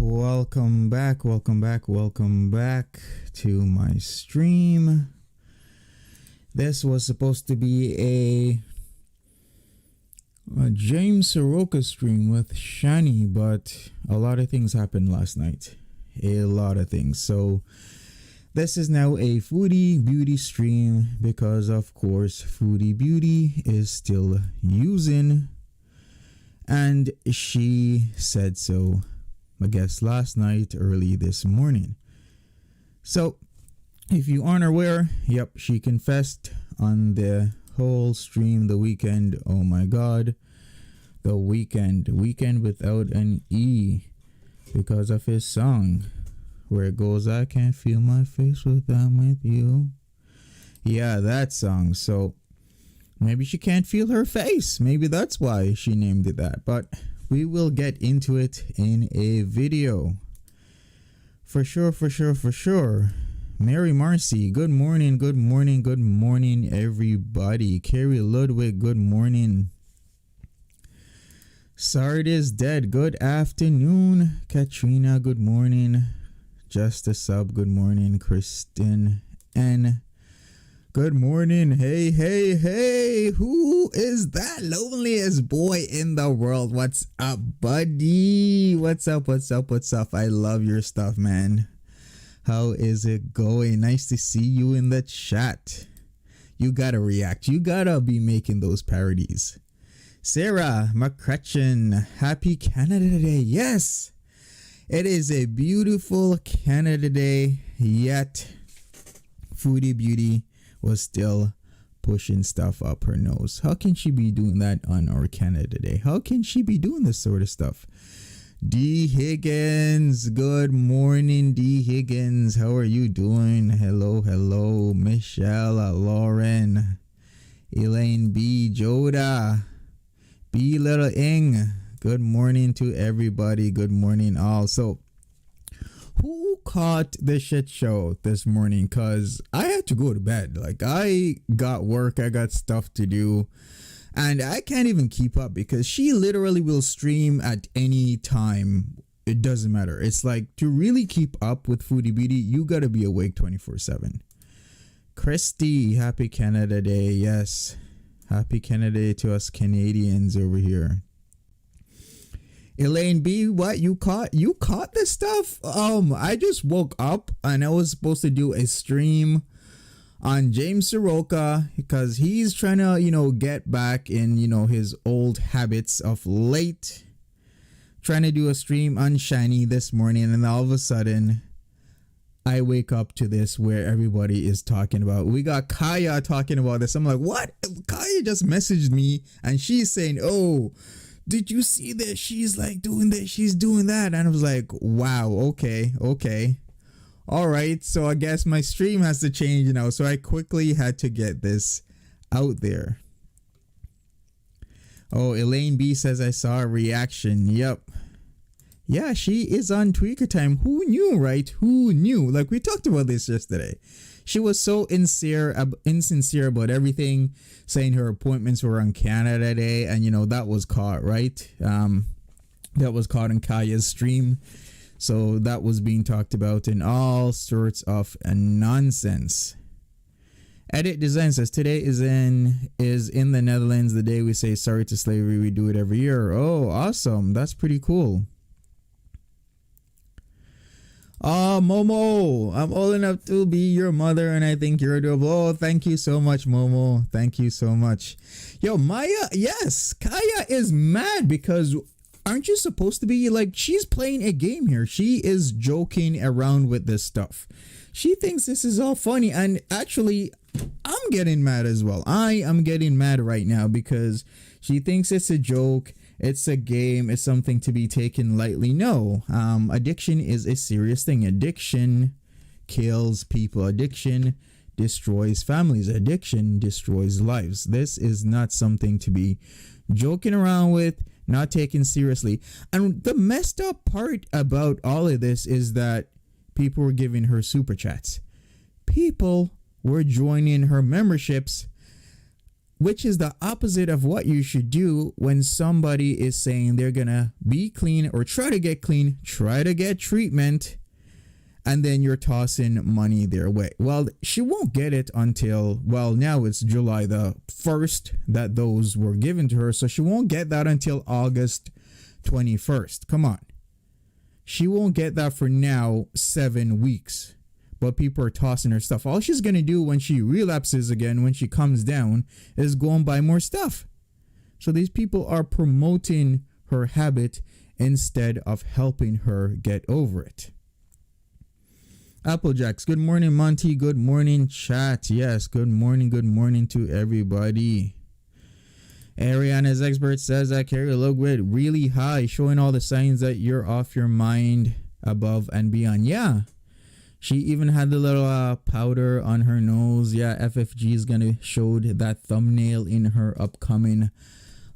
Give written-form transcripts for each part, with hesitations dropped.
welcome back to my stream. This was supposed to be a James Soroka stream with Shani, but a lot of things happened last night. A lot of things. So this is now a foodie beauty stream because, of course, foodie beauty is still using, and she said so, I guess, last night, early this morning. So if you aren't aware, yep, she confessed on the whole stream, the weekend. Oh my god, the weekend without an E, because of his song where it goes, I can't feel my face without with you. Yeah, that song. So maybe she can't feel her face. Maybe that's why she named it that. But we will get into it in a video. For sure. Mary Marcy, good morning, everybody. Carrie Ludwig, good morning. Sardis Dead, good afternoon. Katrina, good morning. Just a sub, good morning. Kristen N, good morning. Hey, who is that loneliest boy in the world? What's up, buddy? What's up? I love your stuff, man. How is it going? Nice to see you in the chat. You gotta react. You gotta be making those parodies. Sarah McCretchen, happy Canada Day. Yes, it is a beautiful Canada Day, yet Foodie Beauty was still pushing stuff up her nose. How can she be doing that on our Canada Day? How can she be doing this sort of stuff? D. Higgins, good morning, D. Higgins. How are you doing? Hello. Michelle, Lauren, Elaine B. Joda, B. Little Ing. Good morning to everybody. Good morning all. So, who caught the shit show this morning? Cause I had to go to bed. Like, I got work, I got stuff to do, and I can't even keep up because she literally will stream at any time. It doesn't matter. It's like, to really keep up with Foodie Beauty, you gotta be awake 24/7. Christy, happy Canada Day. Yes, happy Canada Day to us Canadians over here. Elaine B, what, you caught this stuff? I just woke up and I was supposed to do a stream on James Soroka because he's trying to, get back in, his old habits of late. Trying to do a stream on Shiny this morning, and all of a sudden I wake up to this where everybody is talking about. We got Kaya talking about this. I'm like, what? Kaya just messaged me and she's saying, oh, did you see this? She's like doing this, she's doing that. And I was like, wow, okay. All right, so I guess my stream has to change now. So I quickly had to get this out there. Oh, Elaine B says, I saw a reaction. Yep. Yeah, she is on Tweaker Time. Who knew, right? Who knew? Like, we talked about this yesterday. She was so insincere about everything, saying her appointments were on Canada Day, and that was caught, right? That was caught in Kaya's stream, so that was being talked about in all sorts of nonsense. Edit Design says, today is in the Netherlands, the day we say sorry to slavery. We do it every year. Oh, awesome! That's pretty cool. Momo, I'm old enough to be your mother and I think you're adorable. Oh, thank you so much, Momo. Thank you so much. Yo, Maya, yes, Kaya is mad because aren't you supposed to be like, she's playing a game here. She is joking around with this stuff. She thinks this is all funny, and actually I'm getting mad as well. I am getting mad right now because she thinks it's a joke. It's a game. It's something to be taken lightly. No, addiction is a serious thing. Addiction kills people. Addiction destroys families. Addiction destroys lives. This is not something to be joking around with, not taken seriously. And the messed up part about all of this is that people were giving her super chats. People were joining her memberships which is the opposite of what you should do when somebody is saying they're gonna be clean or try to get clean, try to get treatment, and then you're tossing money their way. Well, she won't get it until, well, now it's July the 1st that those were given to her, so she won't get that until August 21st. Come on. She won't get that for now 7 weeks. But people are tossing her stuff. All she's going to do when she relapses again, when she comes down, is go and buy more stuff. So these people are promoting her habit instead of helping her get over it. Applejacks, good morning, Monty. Good morning, chat. Yes, good morning to everybody. Ariana's expert says that carry a look with really high, showing all the signs that you're off your mind, above and beyond. Yeah. She even had the little powder on her nose. Yeah, FFG is going to show that thumbnail in her upcoming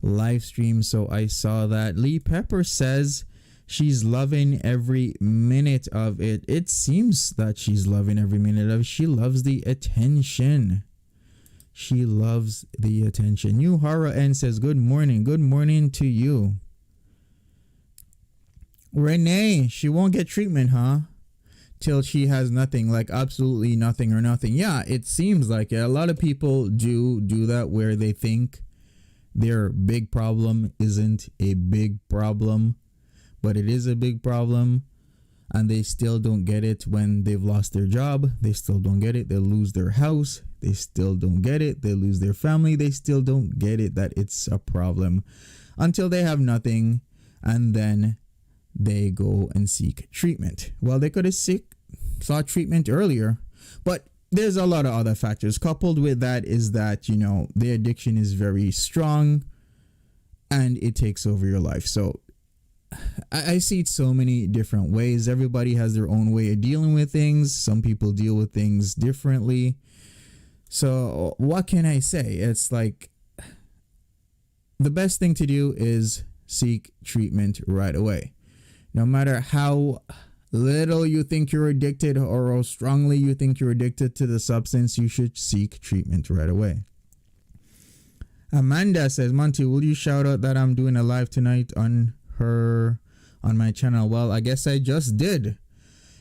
live stream. So I saw that. Lee Pepper says she's loving every minute of it. It seems that she's loving every minute of it. She loves the attention. She loves the attention. Yuhara N says, good morning. Good morning to you. Renee, she won't get treatment, huh? Till she has nothing, like absolutely nothing or nothing. Yeah, it seems like it. A lot of people do that where they think their big problem isn't a big problem, but it is a big problem, and they still don't get it when they've lost their job. They still don't get it. They lose their house. They still don't get it. They lose their family. They still don't get it that it's a problem until they have nothing, and then they go and seek treatment. Well, they could have sought treatment earlier, but there's a lot of other factors. Coupled with that is that, you know, the addiction is very strong and it takes over your life. So I see it so many different ways. Everybody has their own way of dealing with things. Some people deal with things differently. So what can I say? It's like the best thing to do is seek treatment right away. No matter how little you think you're addicted or how strongly you think you're addicted to the substance, you should seek treatment right away. Amanda says, Monty, will you shout out that I'm doing a live tonight on my channel? Well, I guess I just did.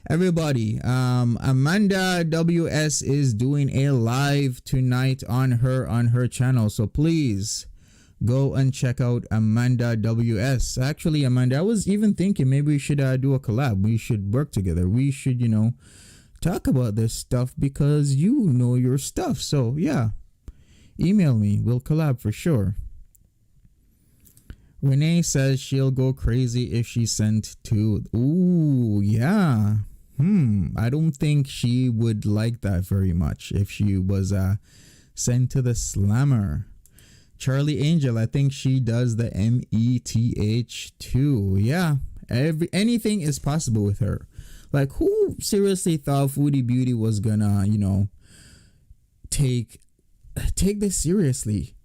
Everybody, Amanda WS is doing a live tonight on her channel. So please go and check out Amanda WS. Actually, Amanda, I was even thinking maybe we should do a collab. We should work together. We should, talk about this stuff because you know your stuff. So yeah, email me. We'll collab for sure. Renee says she'll go crazy if she's sent to... Ooh, yeah. I don't think she would like that very much if she was sent to the slammer. Charlie Angel, I think she does the METH too. Yeah, anything is possible with her. Like, who seriously thought Foodie Beauty was gonna, take this seriously?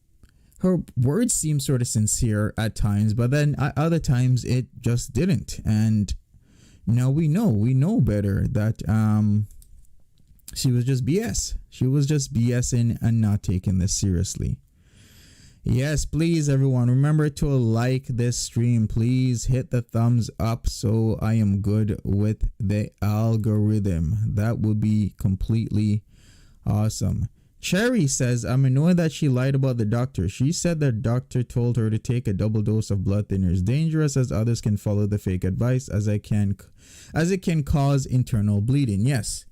Her words seem sort of sincere at times, but then at other times it just didn't. And now we know better that she was just BS. She was just BSing and not taking this seriously. Yes, please, everyone, remember to like this stream. Please hit the thumbs up so I am good with the algorithm. That would be completely awesome. Cherry says, I'm annoyed that she lied about the doctor. She said the doctor told her to take a double dose of blood thinners. Dangerous as others can follow the fake advice as it can cause internal bleeding. Yes,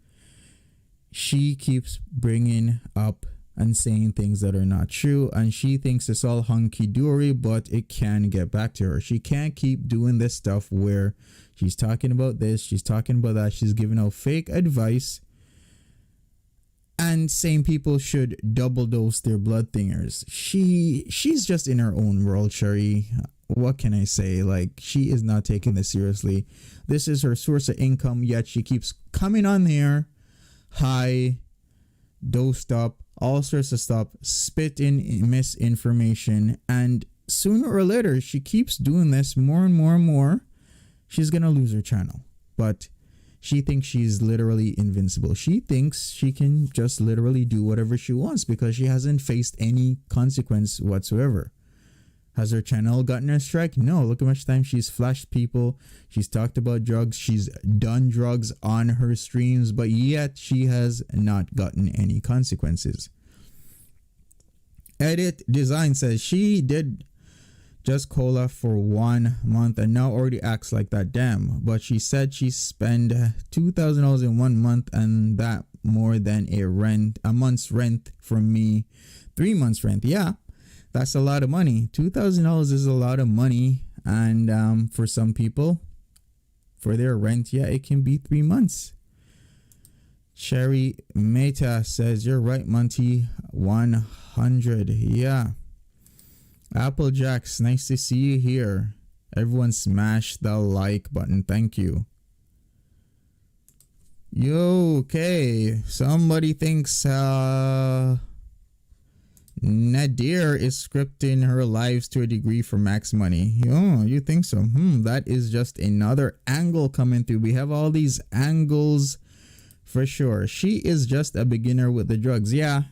she keeps bringing up and saying things that are not true, and she thinks it's all hunky-dory, but it can get back to her. She can't keep doing this stuff where she's talking about this, she's talking about that, she's giving out fake advice and saying people should double dose their blood thinners. She's just in her own world, Sherry. What can I say? Like, she is not taking this seriously. This is her source of income, yet she keeps coming on there high, dosed up, all sorts of stuff, spitting misinformation, and sooner or later she keeps doing this more and more and more. She's gonna lose her channel, but She thinks she's literally invincible. She thinks she can just literally do whatever she wants because she hasn't faced any consequence whatsoever. Has her channel gotten a strike? No. Look how much time she's flashed people. She's talked about drugs. She's done drugs on her streams, but yet she has not gotten any consequences. Edit Design says she did just cola for 1 month and now already acts like that. Damn. But she said she spent $2,000 in 1 month and that more than a month's rent for me. 3 months rent. Yeah, that's a lot of money. $2,000 is a lot of money. And for some people, for their rent, yeah, it can be 3 months. Cherry Meta says, you're right, Monty. 100. Yeah. Applejacks, nice to see you here. Everyone smash the like button. Thank you. Yo, okay. Somebody thinks Nadir is scripting her lives to a degree for max money. Oh, you think so? That is just another angle coming through. We have all these angles for sure. She is just a beginner with the drugs. Yeah,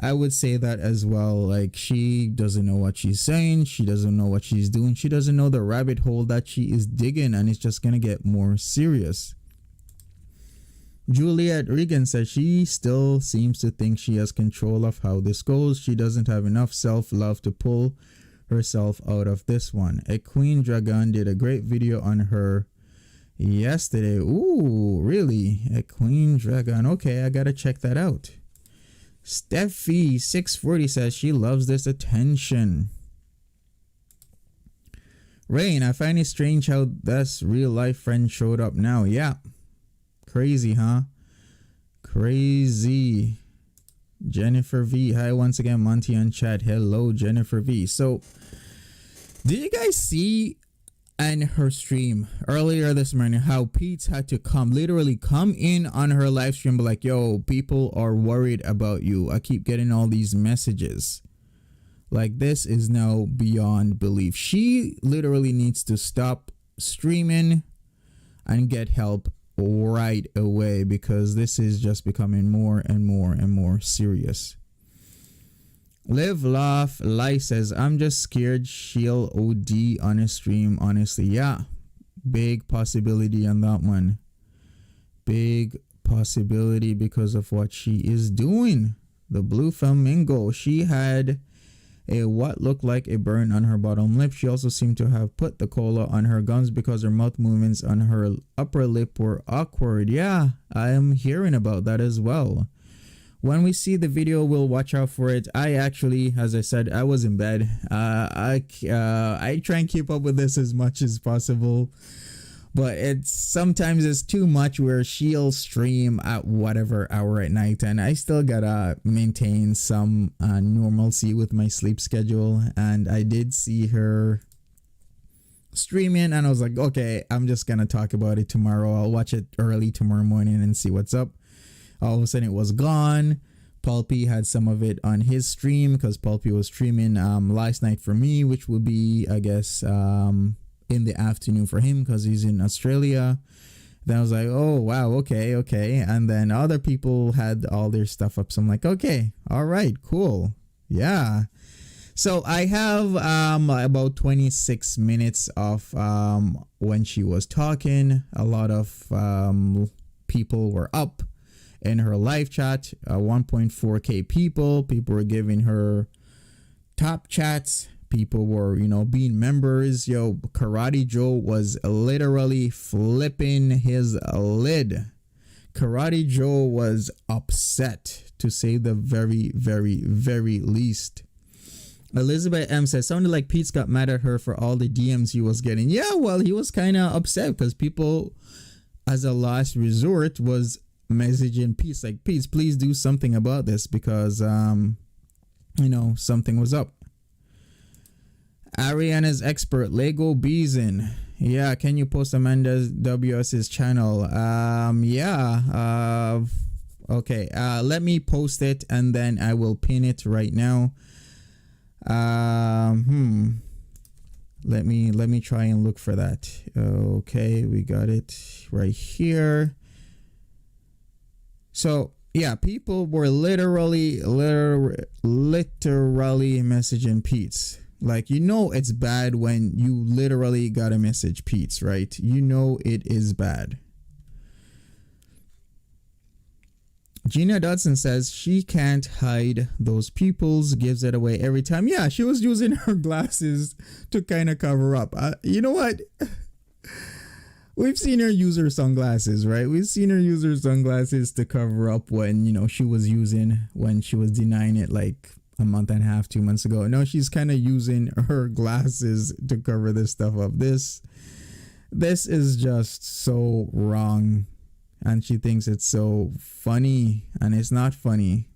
I would say that as well. Like, she doesn't know what she's saying. She doesn't know what she's doing. She doesn't know the rabbit hole that she is digging, and it's just going to get more serious. Juliet Regan says she still seems to think she has control of how this goes. She doesn't have enough self-love to pull herself out of this one. A Queen Dragon did a great video on her yesterday. Ooh, really? A Queen Dragon. Okay, I gotta check that out. Steffi 640 says she loves this attention. Rain, I find it strange how this real life friend showed up now. Yeah. Crazy, huh? Crazy. Jennifer V. Hi once again, Monty on chat. Hello, Jennifer V. So, did you guys see in her stream earlier this morning how Pete had to literally come in on her live stream, be like, yo, people are worried about you. I keep getting all these messages. Like, this is now beyond belief. She literally needs to stop streaming and get help right away because this is just becoming more and more and more serious. Live, laugh, lie says, I'm just scared she'll OD on a stream, honestly. Yeah, big possibility on that one. Big possibility because of what she is doing. The blue flamingo, she had a what looked like a burn on her bottom lip. She also seemed to have put the cola on her gums because her mouth movements on her upper lip were awkward. Yeah, I am hearing about that as well. When we see the video, we'll watch out for it. I actually, as I said, I was in bed. I try and keep up with this as much as possible, but sometimes it's too much where she'll stream at whatever hour at night, and I still gotta maintain some normalcy with my sleep schedule. And I did see her streaming, and I was like, okay, I'm just gonna talk about it tomorrow. I'll watch it early tomorrow morning and see what's up. All of a sudden it was gone. Pulpy had some of it on his stream because Pulpy was streaming last night for me, which will be, I guess, in the afternoon for him because he's in Australia. Then I was like, oh, wow, okay. And then other people had all their stuff up. So I'm like, okay, all right, cool. Yeah. So I have about 26 minutes of when she was talking. A lot of people were up in her live chat, 1.4k people were giving her top chats. People were, being members. Yo, Karate Joe was literally flipping his lid. Karate Joe was upset, to say the very, very, very least. Elizabeth M says, sounded like Pete's got mad at her for all the DMs he was getting. Yeah, well, he was kind of upset because people, as a last resort, was messaging Pete like, Pete, please do something about this because something was up. Ariana's expert Lego Beeson, yeah, can you post Amanda's WS's channel? Okay, let me post it and then I will pin it right now. Let me try and look for that. Okay, we got it right here. So yeah, people were literally messaging Pete's. Like, it's bad when you literally gotta message Pete's, right? It is bad. Gina Dodson says she can't hide those pupils, gives it away every time. Yeah, she was using her glasses to kind of cover up. You know what? We've seen her use her sunglasses, right? We've seen her use her sunglasses to cover up when, she was denying it like a month and a half, 2 months ago. No, she's kind of using her glasses to cover this stuff up. This is just so wrong. And she thinks it's so funny, and it's not funny.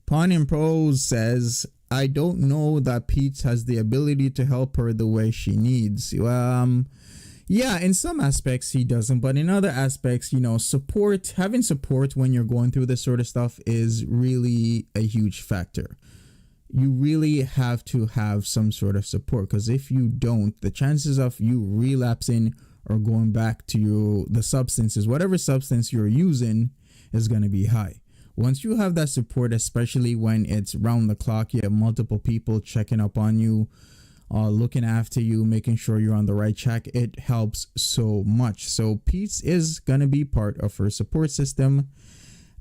Pawn in Prose says, I don't know that Pete has the ability to help her the way she needs. Yeah, in some aspects he doesn't, but in other aspects, having support when you're going through this sort of stuff is really a huge factor. You really have to have some sort of support, because if you don't, the chances of you relapsing or going back to the substances, whatever substance you're using, is going to be high. Once you have that support, especially when it's round the clock, you have multiple people checking up on you, looking after you, making sure you're on the right track, it helps so much. So Pete's is going to be part of her support system,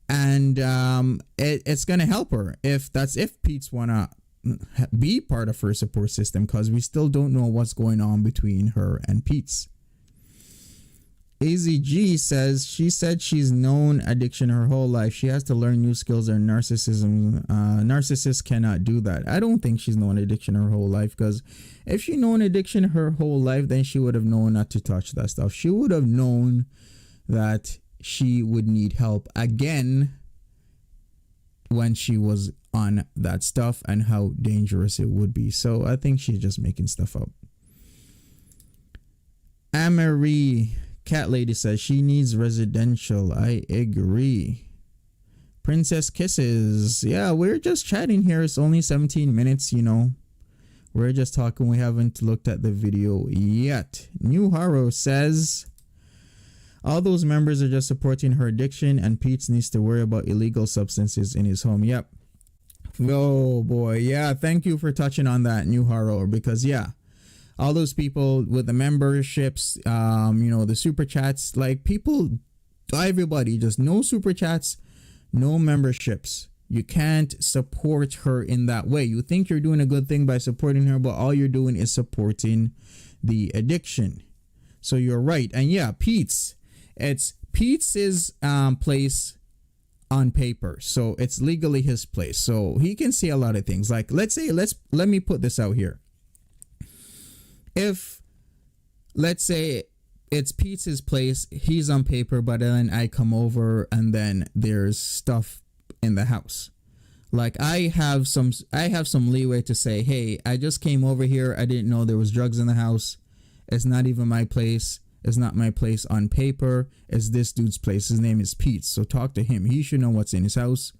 and it's going to help her if Pete's want to be part of her support system, because we still don't know what's going on between her and Pete's. AZG says she said she's known addiction her whole life. She has to learn new skills, and narcissism. Narcissists cannot do that. I don't think she's known addiction her whole life, because if she known addiction her whole life, then she would have known not to touch that stuff. She would have known that she would need help again when she was on that stuff, and how dangerous it would be. So I think she's just making stuff up. Amarie Cat Lady says she needs residential. I agree. Princess Kisses. Yeah, we're just chatting here. It's only 17 minutes, We're just talking. We haven't looked at the video yet. New Haro says all those members are just supporting her addiction, and Pete needs to worry about illegal substances in his home. Yep. Oh boy. Yeah, thank you for touching on that, New Haro, because all those people with the memberships, the super chats, like everybody, just no super chats, no memberships. You can't support her in that way. You think you're doing a good thing by supporting her, but all you're doing is supporting the addiction. So you're right. And yeah, Pete's place on paper. So it's legally his place. So he can see a lot of things. Like, let me put this out here. If, let's say, it's Pete's place, he's on paper, but then I come over and then there's stuff in the house. Like, I have some leeway to say, hey, I just came over here, I didn't know there was drugs in the house. It's not even my place. It's not my place on paper. It's this dude's place. His name is Pete. So talk to him. He should know what's in his house.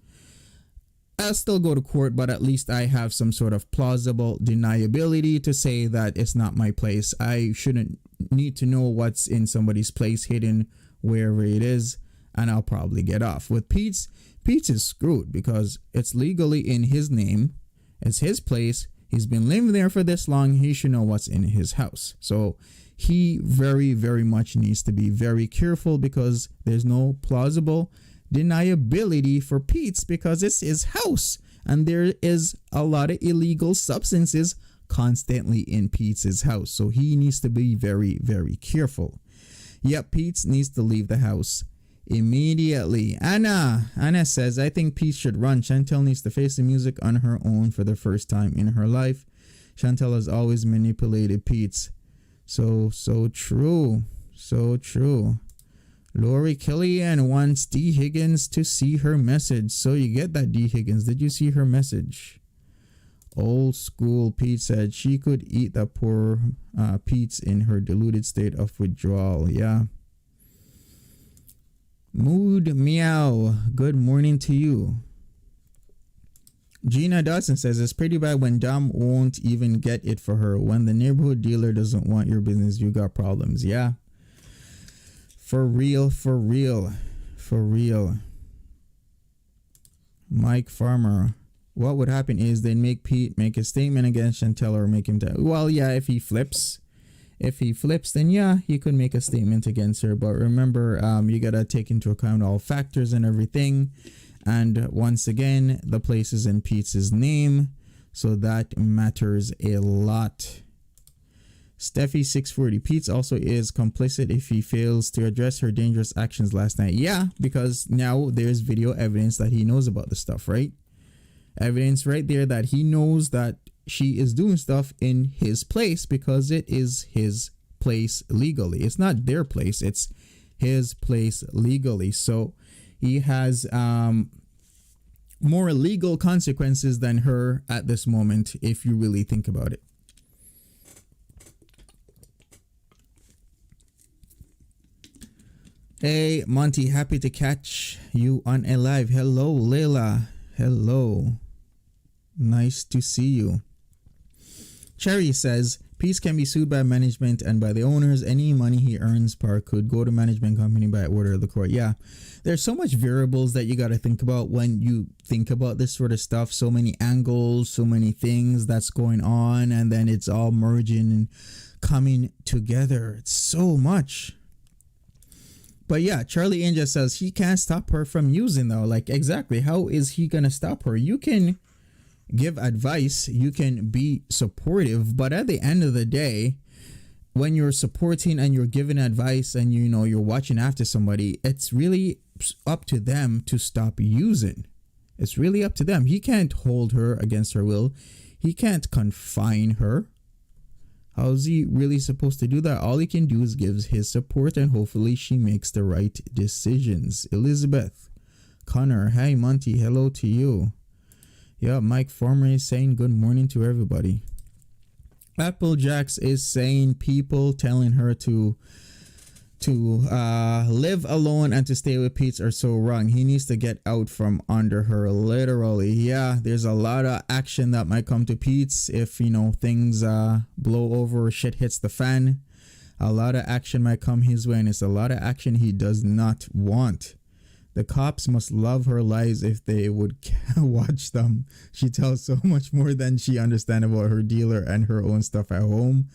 I'll still go to court, but at least I have some sort of plausible deniability to say that it's not my place. I shouldn't need to know what's in somebody's place hidden wherever it is, and I'll probably get off. With Pete's is screwed because it's legally in his name. It's his place. He's been living there for this long. He should know what's in his house. So he very, very much needs to be very careful, because there's no plausible deniability for Pete's, because it's his house and there is a lot of illegal substances constantly in Pete's house. So he needs to be very, very careful. Yep, Pete needs to leave the house immediately. Anna says, I think Pete should run. Chantal needs to face the music on her own for the first time in her life. Chantal has always manipulated Pete. So true. So true. Lori Killian wants D. Higgins to see her message. So you get that, D. Higgins. Did you see her message? Old school Pete said she could eat the poor Pete's in her deluded state of withdrawal. Yeah. Mood Meow. Good morning to you. Gina Dawson says it's pretty bad when Dom won't even get it for her. When the neighborhood dealer doesn't want your business, you got problems. Yeah. For real, for real, for real. Mike Farmer. What would happen is they'd make Pete make a statement against Chantal or make him well, yeah, if he flips, then yeah, he could make a statement against her. But remember, you gotta take into account all factors and everything. And once again, the place is in Pete's name, so that matters a lot. Steffi 640. Pete also is complicit if he fails to address her dangerous actions last night. Yeah, because now there's video evidence that he knows about the stuff, right? Evidence right there that he knows that she is doing stuff in his place because it is his place legally. It's not their place, it's his place legally. So he has more legal consequences than her at this moment, if you really think about it. Hey, Monty, happy to catch you on a live. Hello, Layla. Hello. Nice to see you. Cherry says, Peace can be sued by management and by the owners. Any money he earns per could go to management company by order of the court. Yeah, there's so much variables that you got to think about when you think about this sort of stuff. So many angles, so many things that's going on, and then it's all merging and coming together. It's so much. But yeah, Charlie Angel says he can't stop her from using though. Like, exactly. How is he going to stop her? You can give advice, you can be supportive, but at the end of the day, when you're supporting and you're giving advice and you know you're watching after somebody, it's really up to them to stop using. It's really up to them. He can't hold her against her will. He can't confine her. How's he really supposed to do that? All he can do is give his support and hopefully she makes the right decisions. Elizabeth Connor, hi Monty, hello to you. Yeah, Mike Farmer is saying good morning to everybody. Applejacks is saying people telling her to live alone and to stay with Pete are so wrong. He needs to get out from under her, literally. Yeah, there's a lot of action that might come to Pete's if, you know, things blow over or shit hits the fan. A lot of action might come his way, and it's a lot of action he does not want. The cops must love her lies if they would watch them. She tells so much more than she understands about her dealer and her own stuff at home.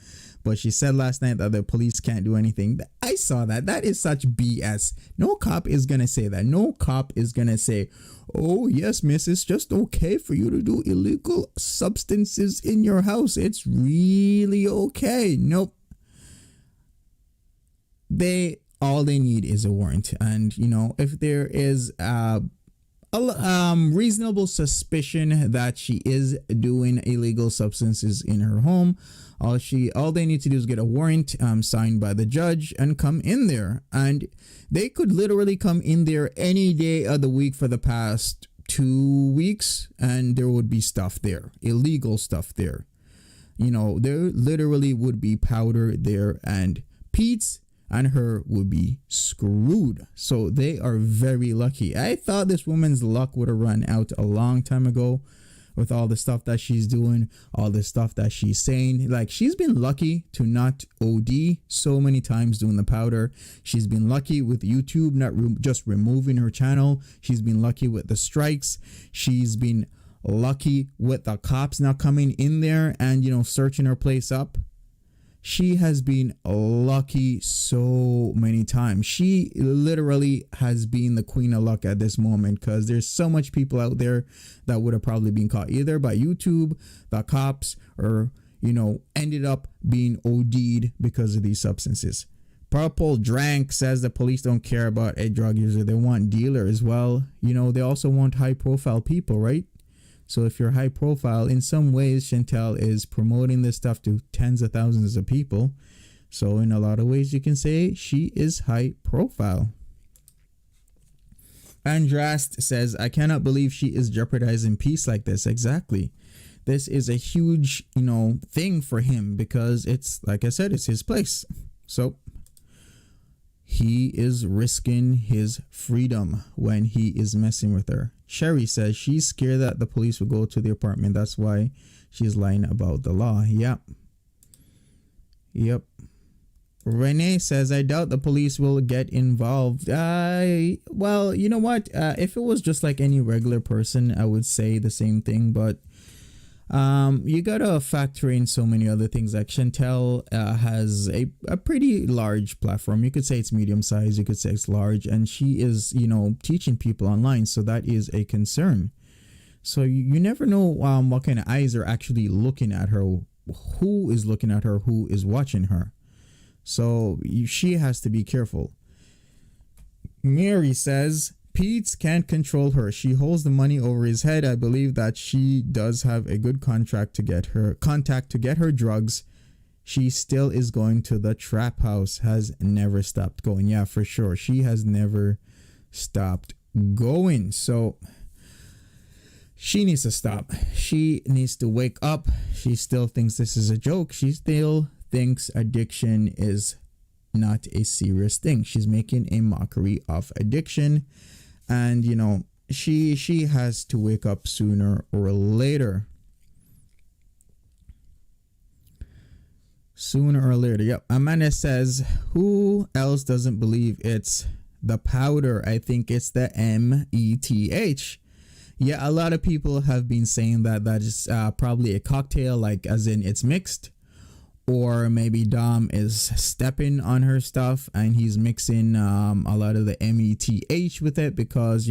But she said last night that the police can't do anything. I saw that. That is such BS. No cop is going to say that. No cop is going to say, oh, yes, miss, it's just okay for you to do illegal substances in your house. It's really okay. Nope. All they need is a warrant. And, you know, if there is a reasonable suspicion that she is doing illegal substances in her home, all they need to do is get a warrant signed by the judge and come in there. And they could literally come in there any day of the week for the past 2 weeks, and there would be stuff there, illegal stuff there. You know, there literally would be powder there, and Pete's and her would be screwed. So they are very lucky. I thought this woman's luck would have run out a long time ago with all the stuff that she's doing, all the stuff that she's saying. Like, she's been lucky to not OD so many times doing the powder. She's been lucky with YouTube not just removing her channel. She's been lucky with the strikes. She's been lucky with the cops not coming in there and, you know, searching her place up. She has been lucky so many times. She literally has been the queen of luck at this moment, because there's so much people out there that would have probably been caught either by YouTube, the cops, or, you know, ended up being OD'd because of these substances. Purple Drank says the police don't care about a drug user. They want dealers. Well, you know, they also want high profile people, right? So if you're high profile, in some ways, Chantal is promoting this stuff to tens of thousands of people. So in a lot of ways, you can say she is high profile. Andrast says, I cannot believe she is jeopardizing peace like this. Exactly. This is a huge, you know, thing for him, because it's, like I said, it's his place. So he is risking his freedom when he is messing with her. Sherry says she's scared that the police will go to the apartment. That's why she's lying about the law. Yep. Renee says, I doubt the police will get involved. Well, you know what? If it was just like any regular person, I would say the same thing. But you gotta factor in so many other things. Like Chantal has a pretty large platform. You could say it's medium size, you could say it's large, and she is, teaching people online, so that is a concern. So you never know what kind of eyes are actually looking at her, who is looking at her, who is watching her. So she has to be careful. Mary says Pete can't control her. She holds the money over his head. I believe that she does have a good contact to get her drugs. She still is going to the trap house. Has never stopped going. Yeah, for sure. She has never stopped going. So she needs to stop. She needs to wake up. She still thinks this is a joke. She still thinks addiction is not a serious thing. She's making a mockery of addiction. And, she has to wake up sooner or later. Sooner or later. Yep. Amanda says, who else doesn't believe it's the powder? I think it's the METH. Yeah, a lot of people have been saying that is probably a cocktail, like as in it's mixed. Or maybe Dom is stepping on her stuff and he's mixing a lot of the METH with it because,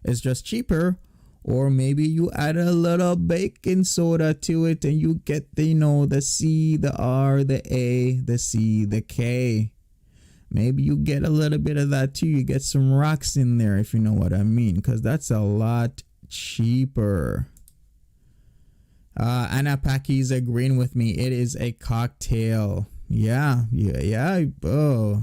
it's just cheaper. Or maybe you add a little baking soda to it and you get the C, the R, the A, the C, the K. Maybe you get a little bit of that too. You get some rocks in there, if you know what I mean, because that's a lot cheaper. Anna Packy's agreeing with me. It is a cocktail. Yeah. Oh,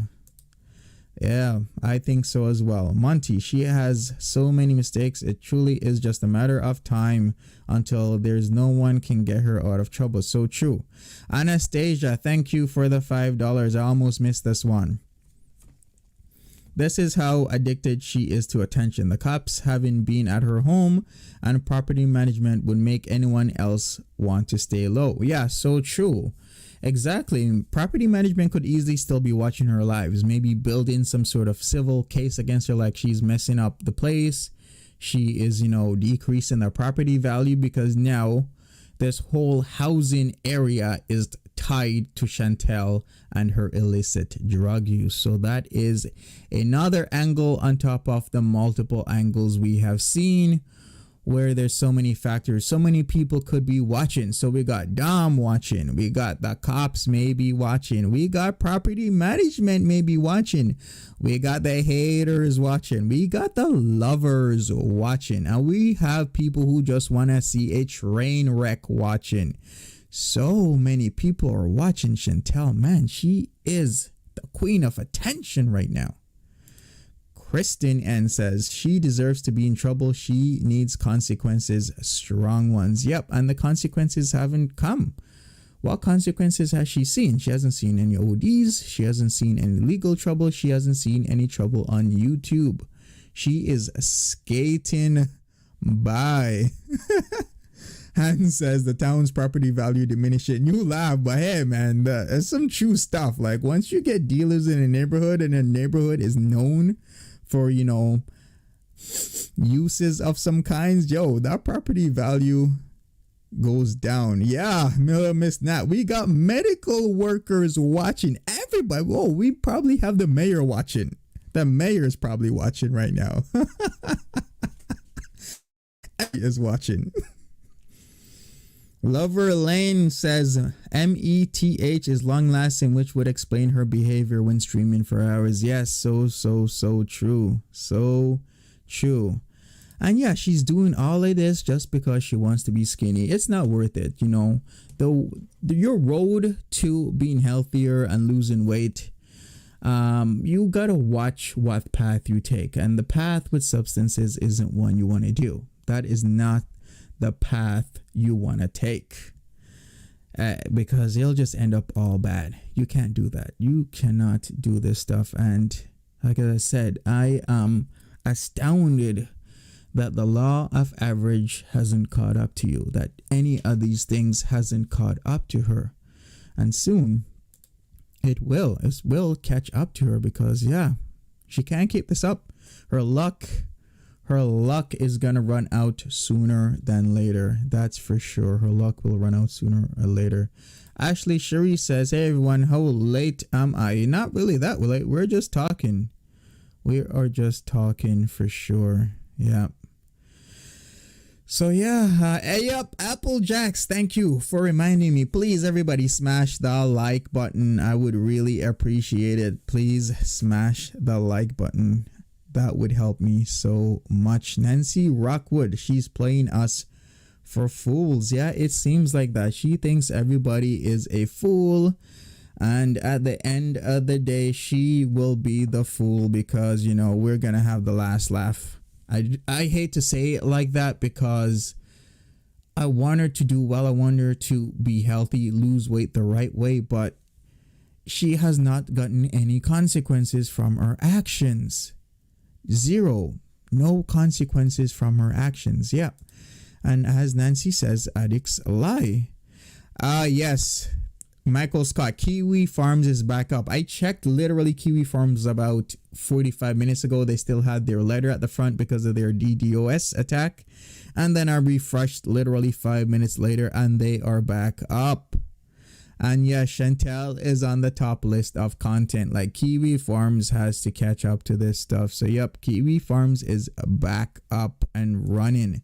yeah, I think so as well. Monty, she has so many mistakes. It truly is just a matter of time until there's no one can get her out of trouble. So true. Anastasia, thank you for the $5. I almost missed this one. This is how addicted she is to attention. The cops having been at her home and property management would make anyone else want to stay low. Yeah, so true. Exactly. Property management could easily still be watching her lives. Maybe build in some sort of civil case against her, like she's messing up the place. She is, decreasing the property value because now this whole housing area is tied to Chantal and her illicit drug use. So that is another angle on top of the multiple angles we have seen where there's so many factors. So many people could be watching. So we got Dom watching. We got the cops maybe watching. We got property management maybe watching. We got the haters watching. We got the lovers watching. And we have people who just want to see a train wreck watching. So many people are watching Chantal. Man, she is the queen of attention right now. Kristen N says she deserves to be in trouble. She needs consequences, strong ones. Yep, and the consequences haven't come. What consequences has she seen? She hasn't seen any ODs. She hasn't seen any legal trouble. She hasn't seen any trouble on YouTube. She is skating by. Hans says the town's property value diminishing. You laugh, but hey, man, that's some true stuff. Like once you get dealers in a neighborhood and a neighborhood is known for, uses of some kinds, that property value goes down. Yeah, Miller Miss Nat. We got medical workers watching. Everybody. Whoa, we probably have the mayor watching. The mayor's probably watching right now. He is watching. Lover Lane says METH is long lasting, which would explain her behavior when streaming for hours. Yes, so true. So true. And yeah, she's doing all of this just because she wants to be skinny. It's not worth it, your road to being healthier and losing weight, you gotta watch what path you take. And the path with substances isn't one you want to do. That is not the path you want to take. because it'll just end up all bad. You can't do that. You cannot do this stuff. And like I said, I am astounded that the law of average hasn't caught up to you, that any of these things hasn't caught up to her. And soon it will catch up to her, because yeah, she can't keep this up. Her luck is gonna run out sooner than later. That's for sure. Her luck will run out sooner or later. Ashley Cherie says, hey everyone, how late am I? Not really that late. We're just talking. We are just talking for sure. Yeah. So yeah, hey up, Apple Jacks, thank you for reminding me. Please everybody smash the like button. I would really appreciate it. Please smash the like button. That would help me so much. Nancy Rockwood, she's playing us for fools. Yeah, it seems like that. She thinks everybody is a fool. And at the end of the day, she will be the fool, because, you know, we're going to have the last laugh. I hate to say it like that, because I want her to do well. I want her to be healthy, lose weight the right way. But she has not gotten any consequences from her actions. Zero. No consequences from her actions. Yeah. And as Nancy says, addicts lie. Yes. Michael Scott, Kiwi Farms is back up. I checked literally Kiwi Farms about 45 minutes ago. They still had their letter at the front because of their DDoS attack. And then I refreshed literally 5 minutes later and they are back up. And yeah, Chantal is on the top list of content. Like, Kiwi Farms has to catch up to this stuff. So yep, Kiwi Farms is back up and running.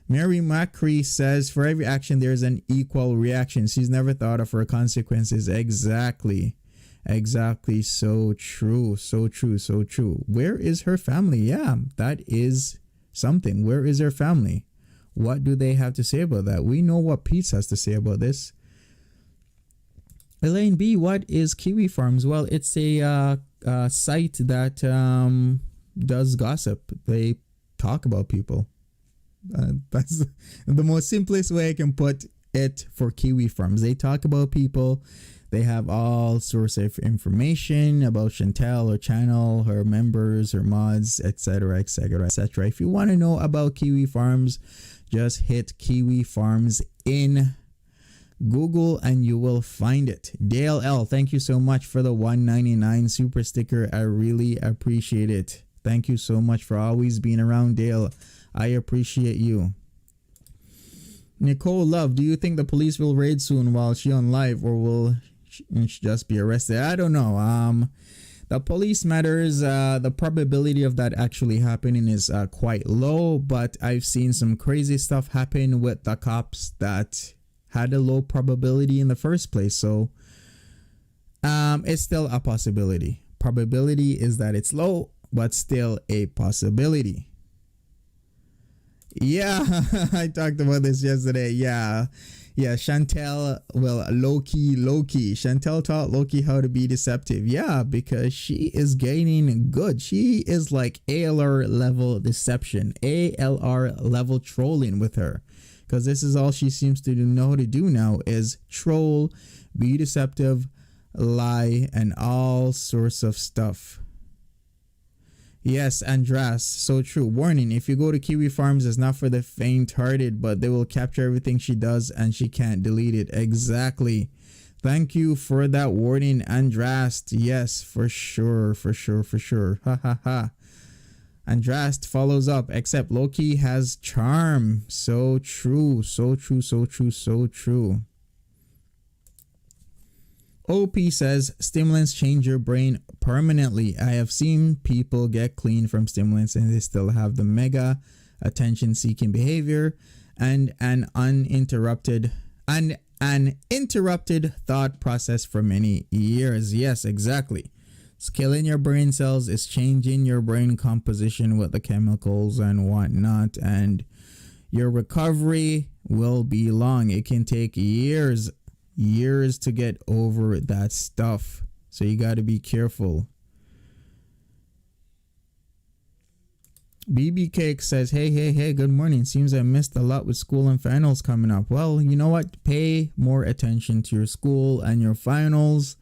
Mary Macri says, for every action there's an equal reaction. She's never thought of her consequences. Exactly. So true. Where is her family? Yeah, that is something. Where is her family? What do they have to say about that? We know what Pete has to say about this. Elaine B, what is Kiwi Farms? Well, it's a site that does gossip. They talk about people. That's the most simplest way I can put it for Kiwi Farms. They talk about people. They have all sorts of information about Chantal, her channel, her members, her mods, etc. If you want to know about Kiwi Farms, just hit Kiwi Farms in Google and you will find it. Dale L, thank you so much for the $1.99 super sticker. I really appreciate it. Thank you so much for always being around, Dale. I appreciate you. Nicole Love, do you think the police will raid soon while she on live, or will she just be arrested? I don't know. The police matters. The probability of that actually happening is quite low, but I've seen some crazy stuff happen with the cops that had a low probability in the first place. So it's still a possibility. Probability is that it's low, but still a possibility. Yeah, I talked about this yesterday. Yeah, Chantal, well, Loki. Chantal taught Loki how to be deceptive. Yeah, because she is gaining good. She is like ALR level deception, ALR level trolling with her. Because this is all she seems to know how to do now, is troll, be deceptive, lie, and all sorts of stuff. Yes, Andras, so true. Warning, if you go to Kiwi Farms, it's not for the faint-hearted, but they will capture everything she does and she can't delete it. Exactly. Thank you for that warning, Andras. Yes, for sure. Ha ha ha. Andras follows up, except Loki has charm. So true. OP says, stimulants change your brain permanently. I have seen people get clean from stimulants and they still have the mega attention-seeking behavior and an uninterrupted thought process for many years. Yes, exactly. It's killing your brain cells. It's changing your brain composition with the chemicals and whatnot. And your recovery will be long. It can take years to get over that stuff. So you got to be careful. BB Cake says, hey, good morning. Seems I missed a lot with school and finals coming up. Well, you know what? Pay more attention to your school and your finals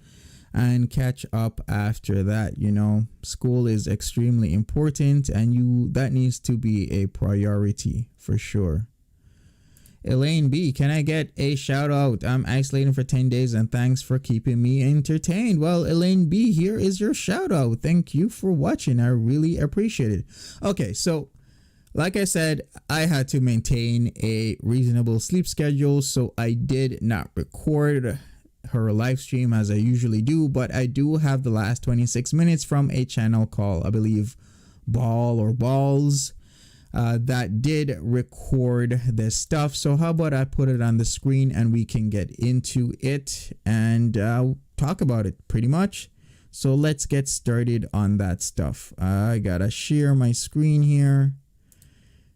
and catch up after that. You know, school is extremely important and that needs to be a priority for sure. Elaine B, can I get a shout out? I'm isolating for 10 days and thanks for keeping me entertained. Well, Elaine B, here is your shout out. Thank you for watching. I really appreciate it. Okay, so like I said, I had to maintain a reasonable sleep schedule, so I did not record her live stream as I usually do, but I do have the last 26 minutes from a channel called, I believe, Ball or Balls. That did record this stuff. So how about I put it on the screen and we can get into it and talk about it pretty much. So let's get started on that stuff. I gotta share my screen here.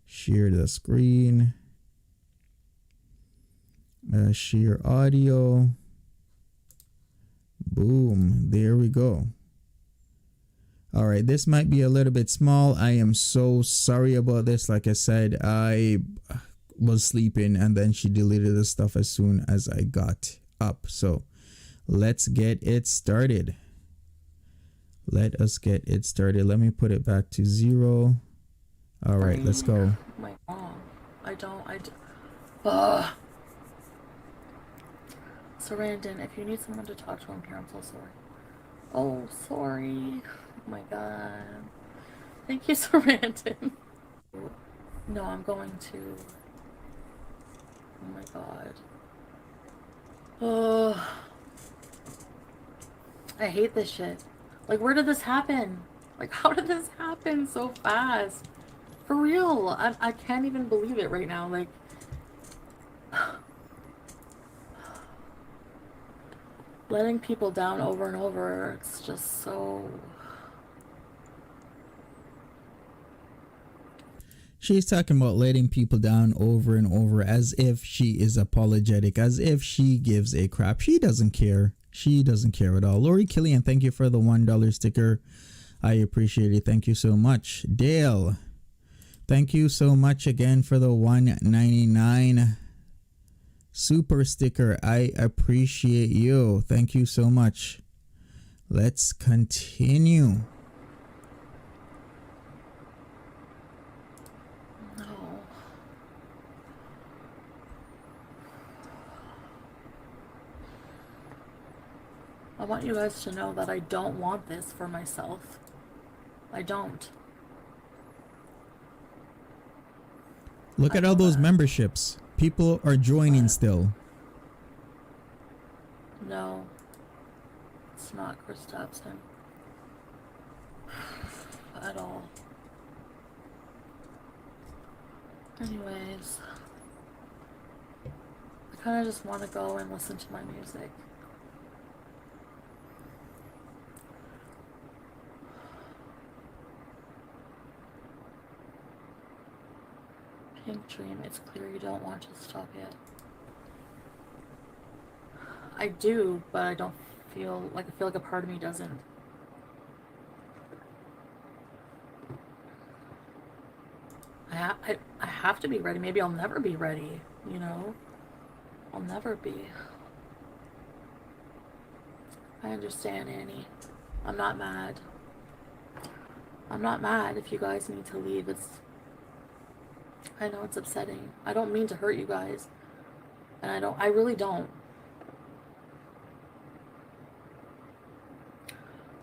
Share the screen. Share audio. Boom. There we go. All right, this might be a little bit small. I am so sorry about this. Like I said, I was sleeping and then she deleted the stuff as soon as I got up. So let's get it started. Let us get it started. Let me put it back to 0. All right, let's go. My mom. Sarandon, if you need someone to talk to, I'm here. I'm so sorry. Oh, sorry. Oh my god. Thank you, Sarandon. No, I'm going to. Oh my god. Oh. I hate this shit. Like, where did this happen? Like, how did this happen so fast? For real. I can't even believe it right now. Like. Letting people down over and over, it's just so... She's talking about letting people down over and over as if she is apologetic, as if she gives a crap. She doesn't care. She doesn't care at all. Lori Killian, thank you for the $1 sticker. I appreciate it. Thank you so much. Dale, thank you so much again for the $1.99 super sticker. I appreciate you. Thank you so much. Let's continue. No. I want you guys to know that I don't want this for myself. I don't. Look at all those memberships. People are joining still. No. It's not Chris Dobson. At all. Anyways. I kind of just want to go and listen to my music. Pink Dream, it's clear you don't want to stop yet. I do, but I don't feel like a part of me doesn't. I have to be ready. Maybe I'll never be ready, you know? I'll never be. I understand, Annie. I'm not mad. I'm not mad if you guys need to leave. I know it's upsetting. I don't mean to hurt you guys. And I really don't.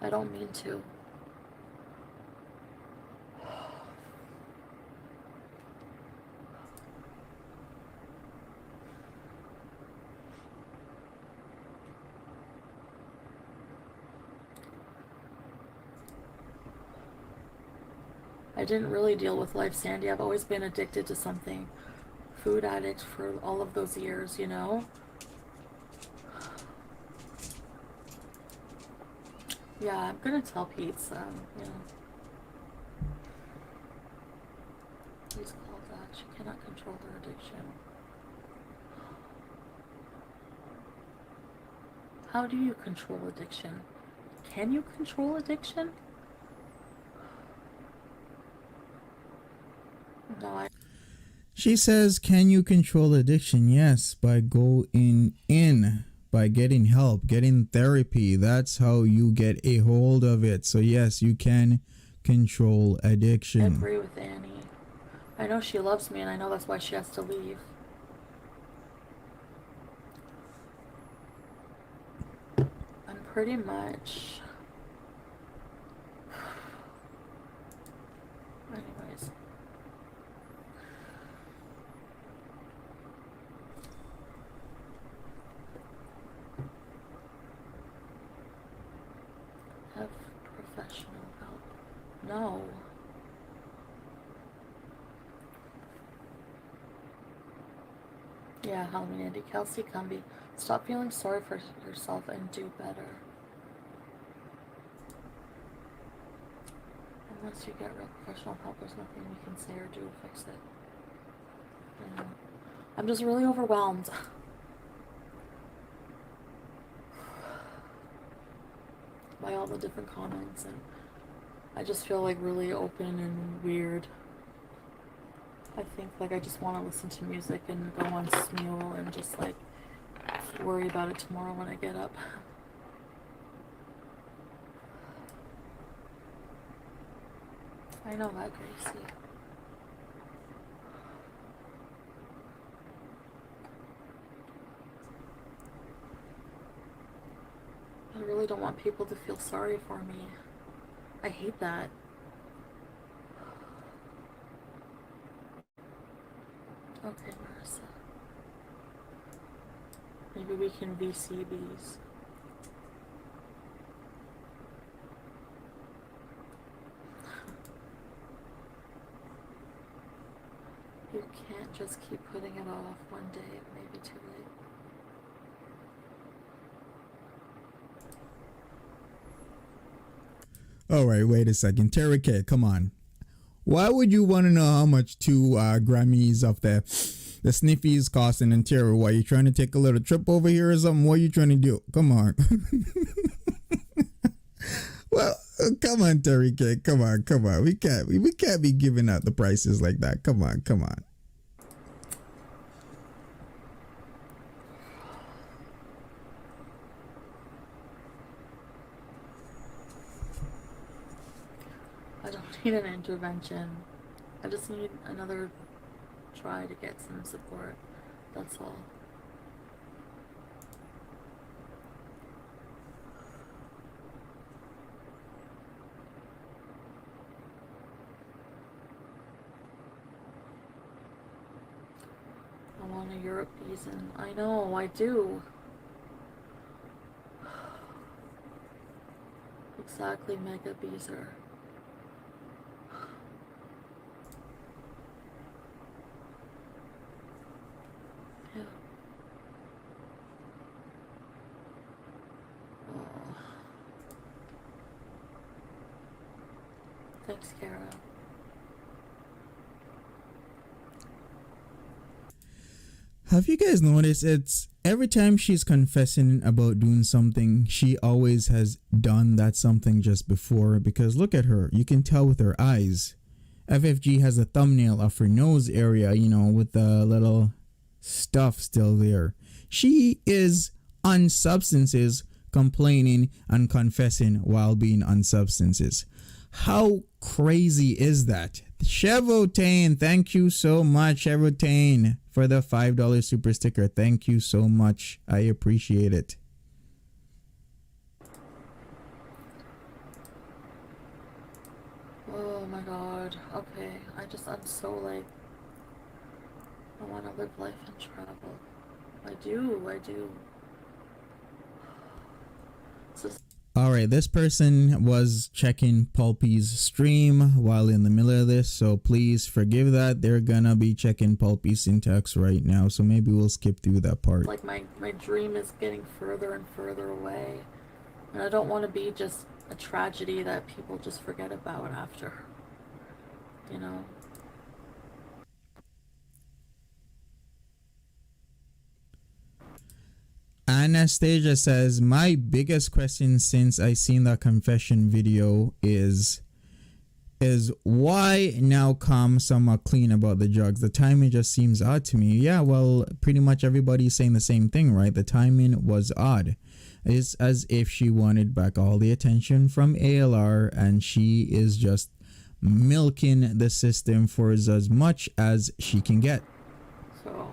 I don't mean to. I didn't really deal with life, Sandy. I've always been addicted to something. Food addict for all of those years, you know? Yeah, I'm gonna tell Pete, you know. Please call that. She cannot control her addiction. How do you control addiction? Can you control addiction? No, She says, can you control addiction? Yes, by going in, by getting help, getting therapy. That's how you get a hold of it. So yes, you can control I addiction. agree with Annie. I know she loves me, and I know that's why she has to leave. I'm pretty much... Anyways. Have professional help. No. Yeah, Halloween Andy. Kelsey Cumby. Stop feeling sorry for yourself and do better. Unless you get real professional help, there's nothing we can say or do to fix it. Yeah. I'm just really overwhelmed. By all the different comments, and I just feel like really open and weird. I think like I just want to listen to music and go on Smule and just like worry about it tomorrow when I get up. I know that, Gracie. I really don't want people to feel sorry for me. I hate that. Okay, Marissa. Maybe we can VCBs. You can't just keep putting it off. One day it may be too late. All right, wait a second. Terry K, come on. Why would you want to know how much 2 Grammys of the sniffies costing in Terry? Why, you trying to take a little trip over here or something? What are you trying to do? Come on. Well, come on, Terry K. Come on. We can't be giving out the prices like that. Come on. I don't need an intervention. I just need another try to get some support. That's all. I want a Europe season. I know, I do. Exactly, Mega Beezer. Yeah. Oh. Thanks, Kara. Have you guys noticed it's every time she's confessing about doing something, she always has done that something just before? Because look at her. You can tell with her eyes. FFG has a thumbnail of her nose area, with the little stuff still there. She is on substances, complaining and confessing while being on substances. How crazy is that? Chevotane, thank you so much, Chevotane, for the $5 super sticker. Thank you so much. I appreciate it. Oh my god. Okay. I'm so like, I want to live life and travel. I do. Alright, this person was checking Pulpy's stream while in the middle of this, so please forgive that. They're gonna be checking Pulpy's syntax right now, so maybe we'll skip through that part. Like my dream is getting further and further away, and I don't want to be just a tragedy that people just forget about after, Anastasia says, my biggest question since I seen that confession video is is why now come somewhat clean about the drugs. The timing just seems odd to me. Yeah, well, pretty much everybody's saying the same thing, right? The timing was odd. It's as if she wanted back all the attention from ALR and she is just milking the system for as much as she can get. So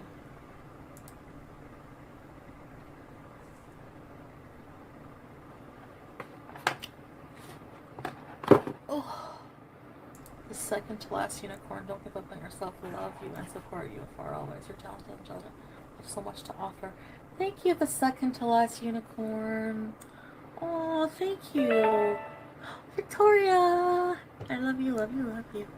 the second to last unicorn, don't give up on yourself. We love you and support you for always. Your talented children have so much to offer. Thank you, the second to last unicorn. Oh, thank you. Victoria! I love you, love you, love you.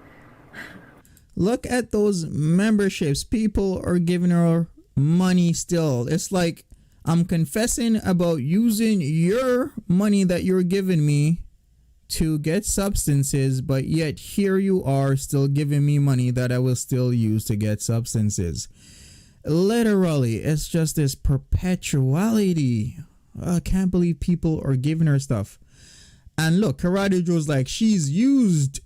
Look at those memberships. People are giving her money still. It's like I'm confessing about using your money that you're giving me to get substances, but yet here you are still giving me money that I will still use to get substances. Literally, it's just this perpetuality. I can't believe people are giving her stuff. And look, Karate Joe's like, she's used.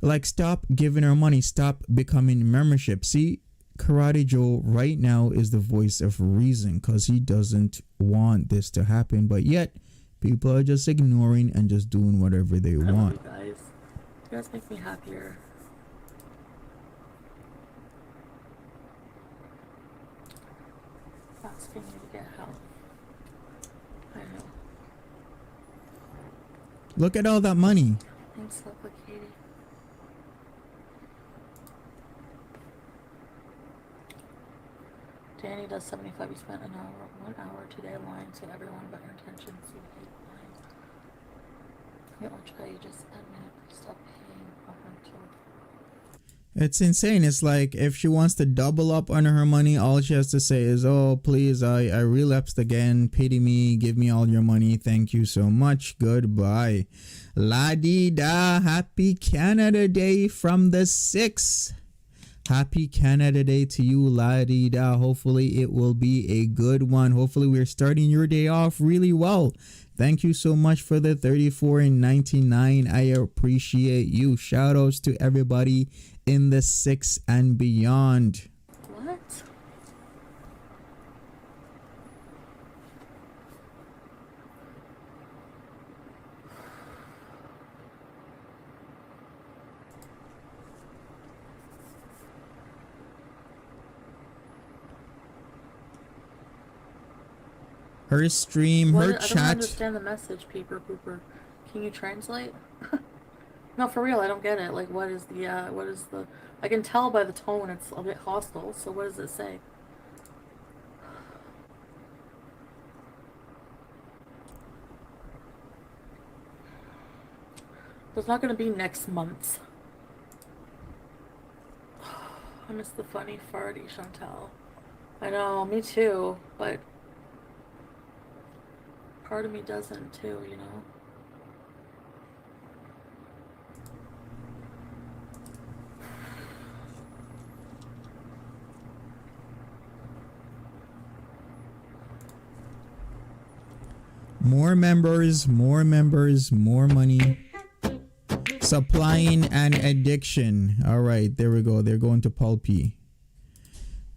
Like, stop giving her money. Stop becoming membership. See, Karate Joe right now is the voice of reason because he doesn't want this to happen. But yet, people are just ignoring and just doing whatever they want. I love you guys. You guys make me happier. Asking you to get help. I know. Look at all that money. Thanks, lovely Katie. Danny does 75. You spent 1 hour today lying to everyone about your intentions. You hate lying. You won't try. You just admit it. Stop paying for her to. It's insane. It's like if she wants to double up on her money, all she has to say is, oh, please, I relapsed again. Pity me. Give me all your money. Thank you so much. Goodbye. La-dee-da. Happy Canada Day from the 6th. Happy Canada Day to you, la-dee-da. Hopefully it will be a good one. Hopefully we're starting your day off really well. Thank you so much for the $34.99. I appreciate you. Shout outs to everybody in the 6 and beyond. What? Her stream, her I don't chat. understand the message, Peeper Pooper. Can you translate? No, for real, I don't get it. Like, what is the... I can tell by the tone it's a bit hostile, so what does it say? There's not going to be next month. I miss the funny farty, Chantal. I know, me too, but part of me doesn't too, you know? More members, more money. Supplying an addiction. All right, there we go. They're going to Pulpy.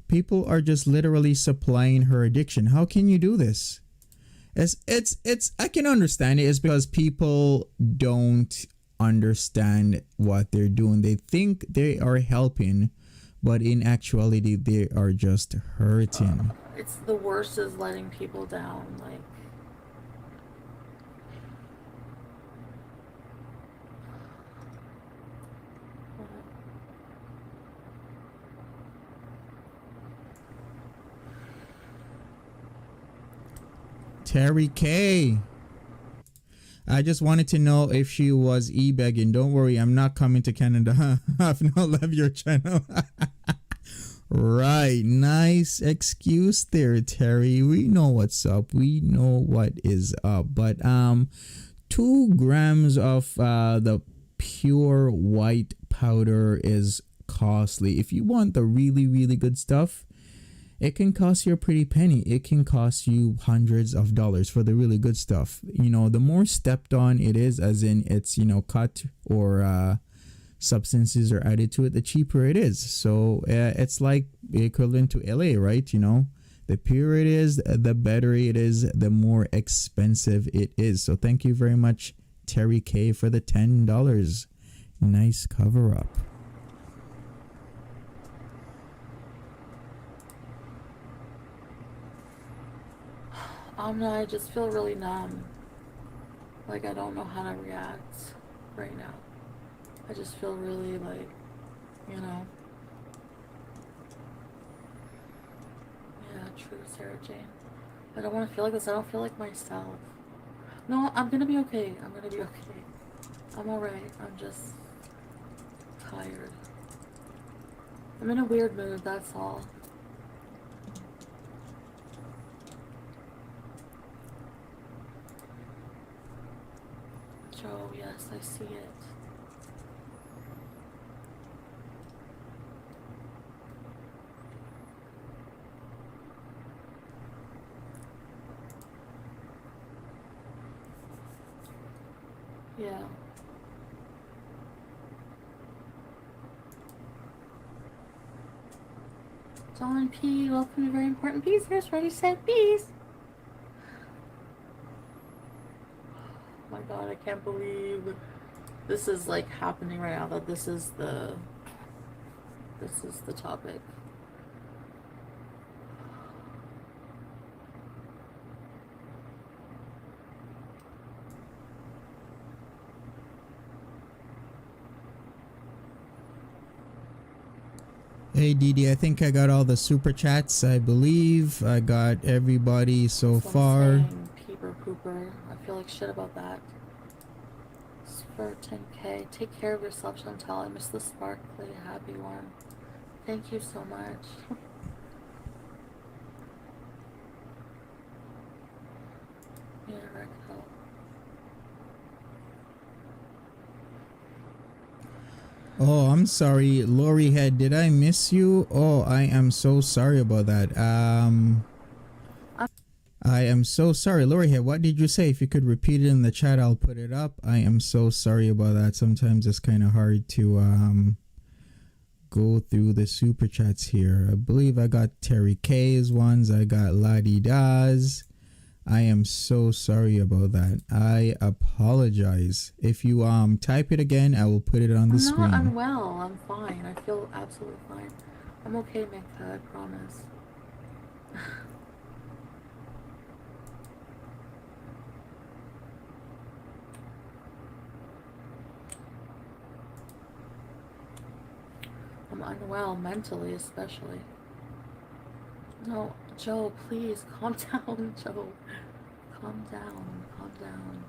People are just literally supplying her addiction. How can you do this? It's I can understand it. It's because people don't understand what they're doing. They think they are helping, but in actuality they are just hurting. It's the worst is letting people down, like Terry K. I just wanted to know if she was e-begging. Don't worry, I'm not coming to Canada. I've not left your channel. Right, nice excuse there, Terry. We know what's up. We know what is up. But 2 grams of the pure white powder is costly. If you want the really good stuff, it can cost you a pretty penny. It can cost you hundreds of dollars for the really good stuff. You know, the more stepped on it is, as in it's, you know, cut or substances are added to it, the cheaper it is. So it's like equivalent to LA, right? You know, the purer it is, the better it is, the more expensive it is. So thank you very much, Terry K, for the $10. Nice cover up. I just feel really numb. Like I don't know how to react right now. I just feel really like, you know. Yeah, true, Sarah Jane. I don't want to feel like this. I don't feel like myself. No, I'm gonna be okay. I'm gonna be okay. I'm alright. I'm just tired. I'm in a weird mood, that's all. Joe, yes, I see it. Yeah. Dawn P, welcome to Very Important Peace. Here's Ready, Set, Peace. Oh my god, I can't believe this is like happening right now, that this is the topic. Hey Didi, I think I got all the super chats. I believe I got everybody so far. Peeper pooper. I feel like shit about that. For 10K. Take care of yourself, Chantal. I miss the sparkly, happy one. Thank you so much. Yeah, Rick, help. Oh, I'm sorry, Lori Head. Did I miss you? Oh, I am so sorry about that. I am so sorry, Lori Head. What did you say? If you could repeat it in the chat, I'll put it up. I am so sorry about that. Sometimes it's kind of hard to go through the super chats here. I believe I got Terry K's ones. I got Laddie Daz. I am so sorry about that. I apologize. If you type it again, I will put it on the screen. I'm unwell. I'm fine. I feel absolutely fine. I'm okay, Mika. I promise. I'm unwell mentally, especially. No, Joe, please calm down, Joe. Calm down, calm down.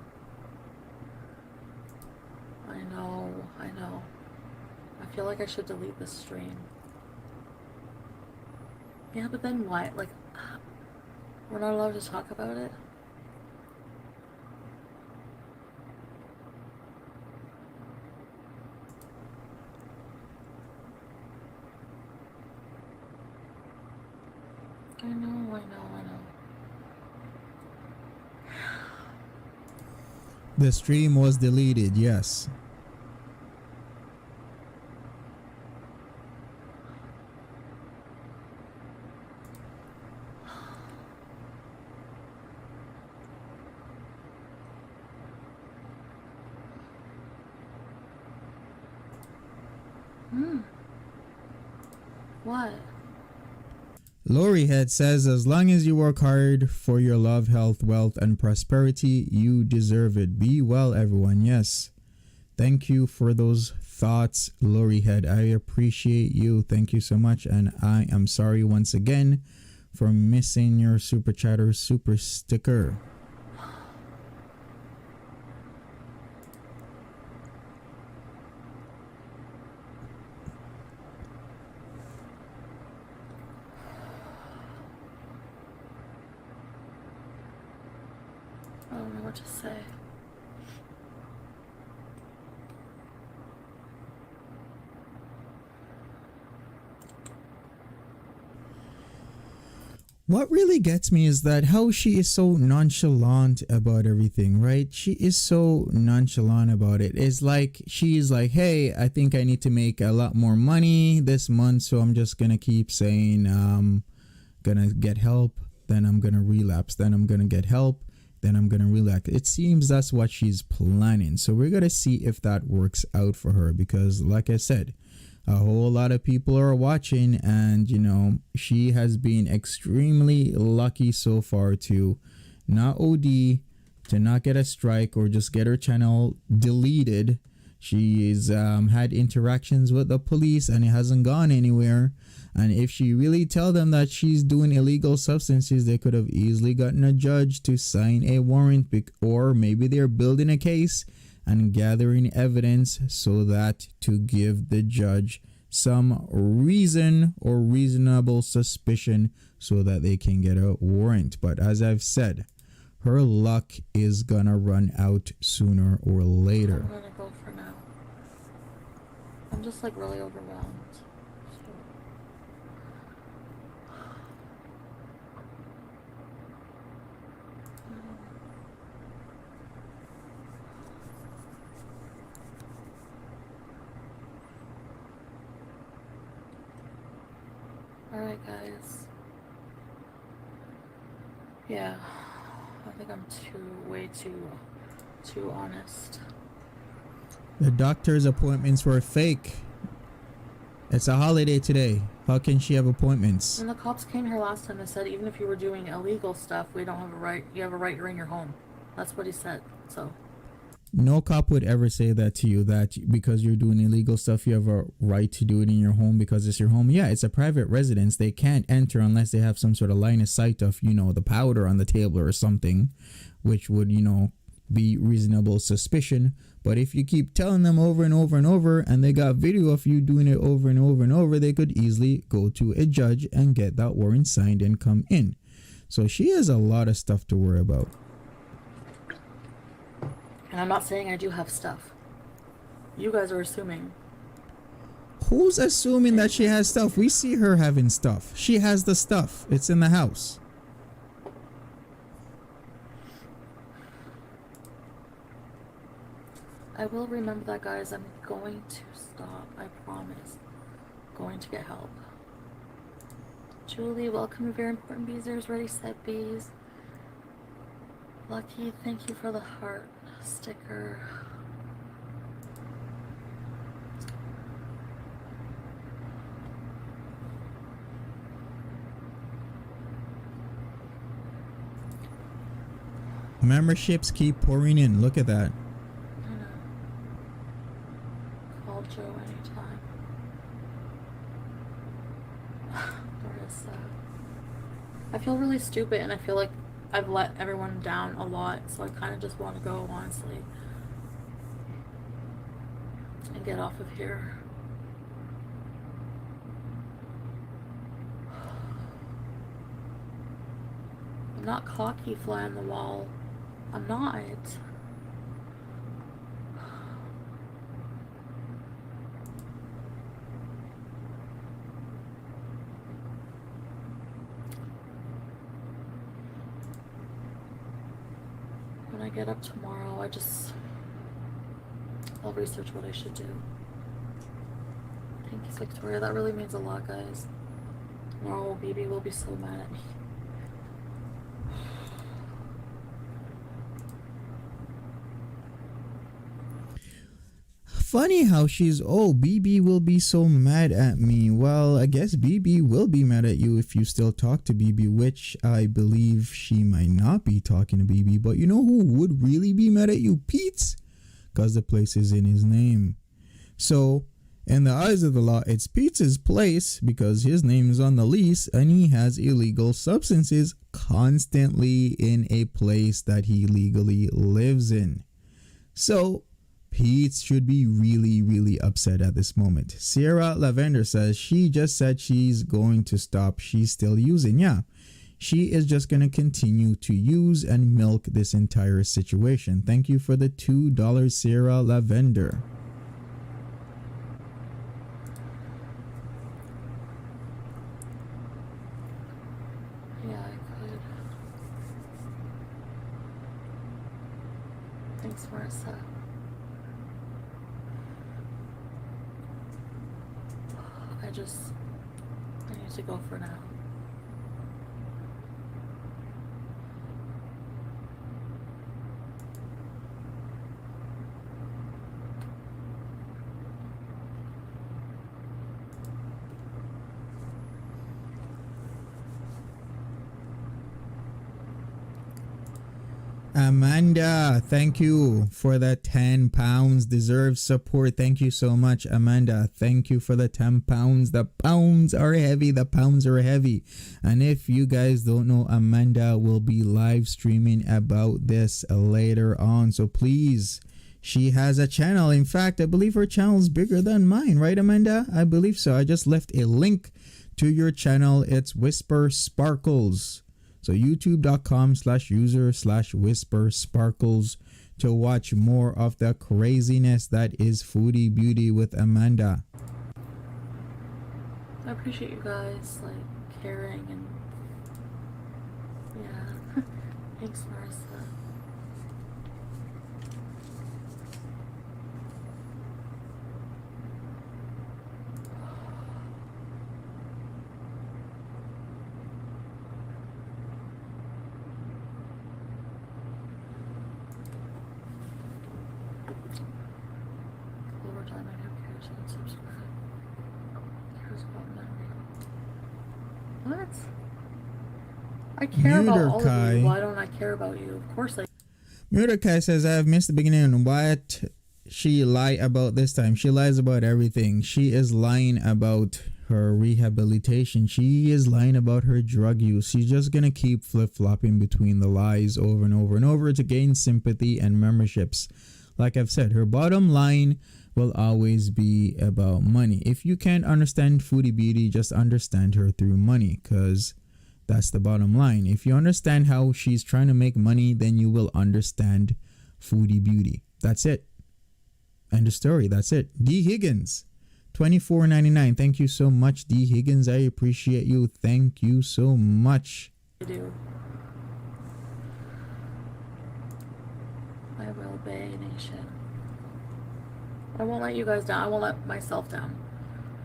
I know. I feel like I should delete this stream. Yeah, but then what? Like, we're not allowed to talk about it? I know. The stream was deleted, yes. What? Lori Head says, as long as you work hard for your love, health, wealth, and prosperity, you deserve it. Be well, everyone. Yes. Thank you for those thoughts, Lori Head. I appreciate you. Thank you so much. And I am sorry once again for missing your super chatter super sticker. I don't know what to say. What really gets me is that how she is so nonchalant about everything, right? She is so nonchalant about it. It's like she's like, hey, I think I need to make a lot more money this month, so I'm just gonna keep saying gonna get help, then I'm gonna relapse, then I'm gonna get help, then I'm gonna relapse. It seems that's what she's planning. So we're gonna see if that works out for her, because like I said, a whole lot of people are watching, and you know, she has been extremely lucky so far to not OD, to not get a strike or just get her channel deleted. She's had interactions with the police and it hasn't gone anywhere. And if she really tell them that she's doing illegal substances, they could have easily gotten a judge to sign a warrant, or maybe they're building a case and gathering evidence so that to give the judge some reason or reasonable suspicion so that they can get a warrant. But as I've said, her luck is gonna run out sooner or later. I'm gonna go for now. I'm just like really overwhelmed. Alright guys. Yeah, I think I'm way too honest. The doctor's appointments were fake. It's a holiday today. How can she have appointments? When the cops came here last time, they said even if you were doing illegal stuff, we don't have a right. You have a right, you're in your home. That's what he said. So no cop would ever say that to you, that because you're doing illegal stuff, you have a right to do it in your home because it's your home. Yeah, it's a private residence. They can't enter unless they have some sort of line of sight of, you know, the powder on the table or something, which would, you know, be reasonable suspicion. But if you keep telling them over and over and over, and they got video of you doing it over and over and over, they could easily go to a judge and get that warrant signed and come in. So she has a lot of stuff to worry about. And I'm not saying I do have stuff. You guys are assuming. Who's assuming that she has stuff? We see her having stuff. She has the stuff. It's in the house. I will remember that, guys. I'm going to stop. I promise. Going to get help. Julie, welcome to Very Important Bees. There's Ready Set Bees. Lucky, thank you for the heart sticker. Memberships keep pouring in. Look at that. I know. Call Joe anytime. Marissa. I feel really stupid, and I feel like I've let everyone down a lot, so I kind of just want to go, honestly, and get off of here. I'm not cocky, fly on the wall. I'm not. When I get up tomorrow, I'll research what I should do. Thank you, Victoria. That really means a lot, guys. Tomorrow, BB will be so mad at me. Funny how she's, oh, BB will be so mad at me. Well, I guess BB will be mad at you if you still talk to BB, which I believe she might not be talking to BB. But you know who would really be mad at you? Pete's, because the place is in his name. So in the eyes of the law, it's Pete's place because his name is on the lease and he has illegal substances constantly in a place that he legally lives in. So Pete should be really, really upset at this moment. Sierra Lavender says she just said she's going to stop. She's still using. Yeah, she is just going to continue to use and milk this entire situation. Thank you for the $2, Sierra Lavender. Yeah, Thanks, Marissa. I need to go for now. Amanda, thank you for the 10 pounds. Deserves support. Thank you so much, Amanda. Thank you for the 10 pounds. The pounds are heavy. The pounds are heavy. And if you guys don't know, Amanda will be live streaming about this later on. So please, she has a channel. In fact, I believe her channel is bigger than mine, right, Amanda? I believe so. I just left a link to your channel. It's Whisper Sparkles. So youtube.com/user/whisper sparkles to watch more of the craziness that is Foodie Beauty with Amanda. I appreciate you guys like caring and yeah. Thanks, Marissa. What? I care about all of you. Why don't I care about you? Of course I. Murderkai says, I have missed the beginning. What she lie about this time? She lies about everything. She is lying about her rehabilitation. She is lying about her drug use. She's just going to keep flip-flopping between the lies over and over and over to gain sympathy and memberships. Like I've said, her bottom line will always be about money. If you can't understand Foodie Beauty, just understand her through money, because that's the bottom line. If you understand how she's trying to make money, then you will understand Foodie Beauty. That's it. End of story. That's it. D. Higgins, $24.99. Thank you so much, D. Higgins. I appreciate you. Thank you so much. I do. I will obey, nation. I won't let you guys down. I won't let myself down.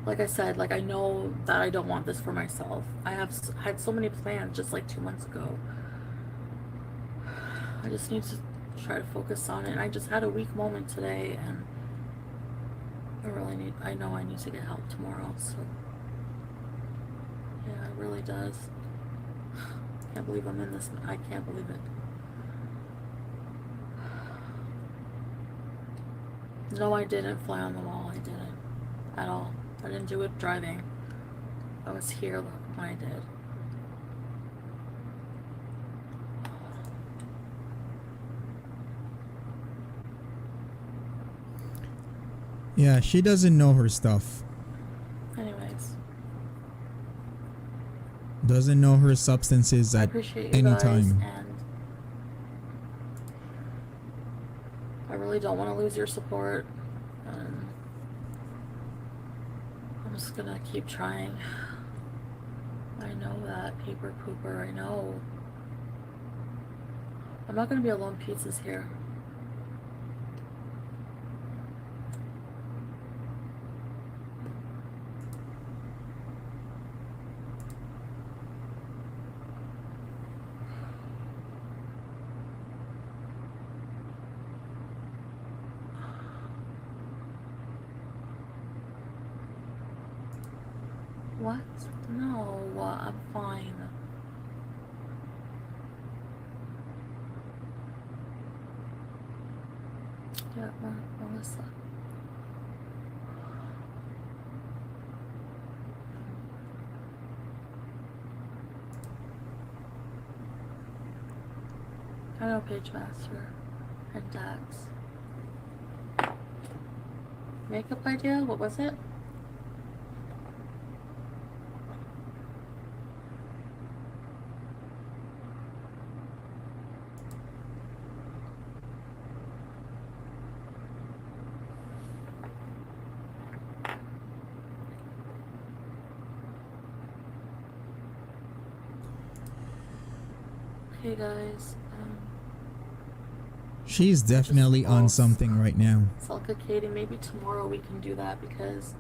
Like I said, like I know that I don't want this for myself. I had so many plans just like 2 months ago. I just need to try to focus on it. And I just had a weak moment today, and I know I need to get help tomorrow. So yeah, it really does. I can't believe I'm in this. I can't believe it. No, I didn't fly on the wall. I didn't at all. I didn't do it driving. I was here when I did. Yeah, she doesn't know her stuff. Anyways. Doesn't know her substances at any time. And I really don't want to lose your support. I'm just gonna keep trying. I know that, paper pooper, I know. I'm not gonna be alone pizzas here. What? No, I'm fine. Yeah, Melissa. I know Page Master and Dax. Makeup idea? What was it? Hey guys, She's definitely on something right now. Sulcating. Maybe tomorrow we can do that because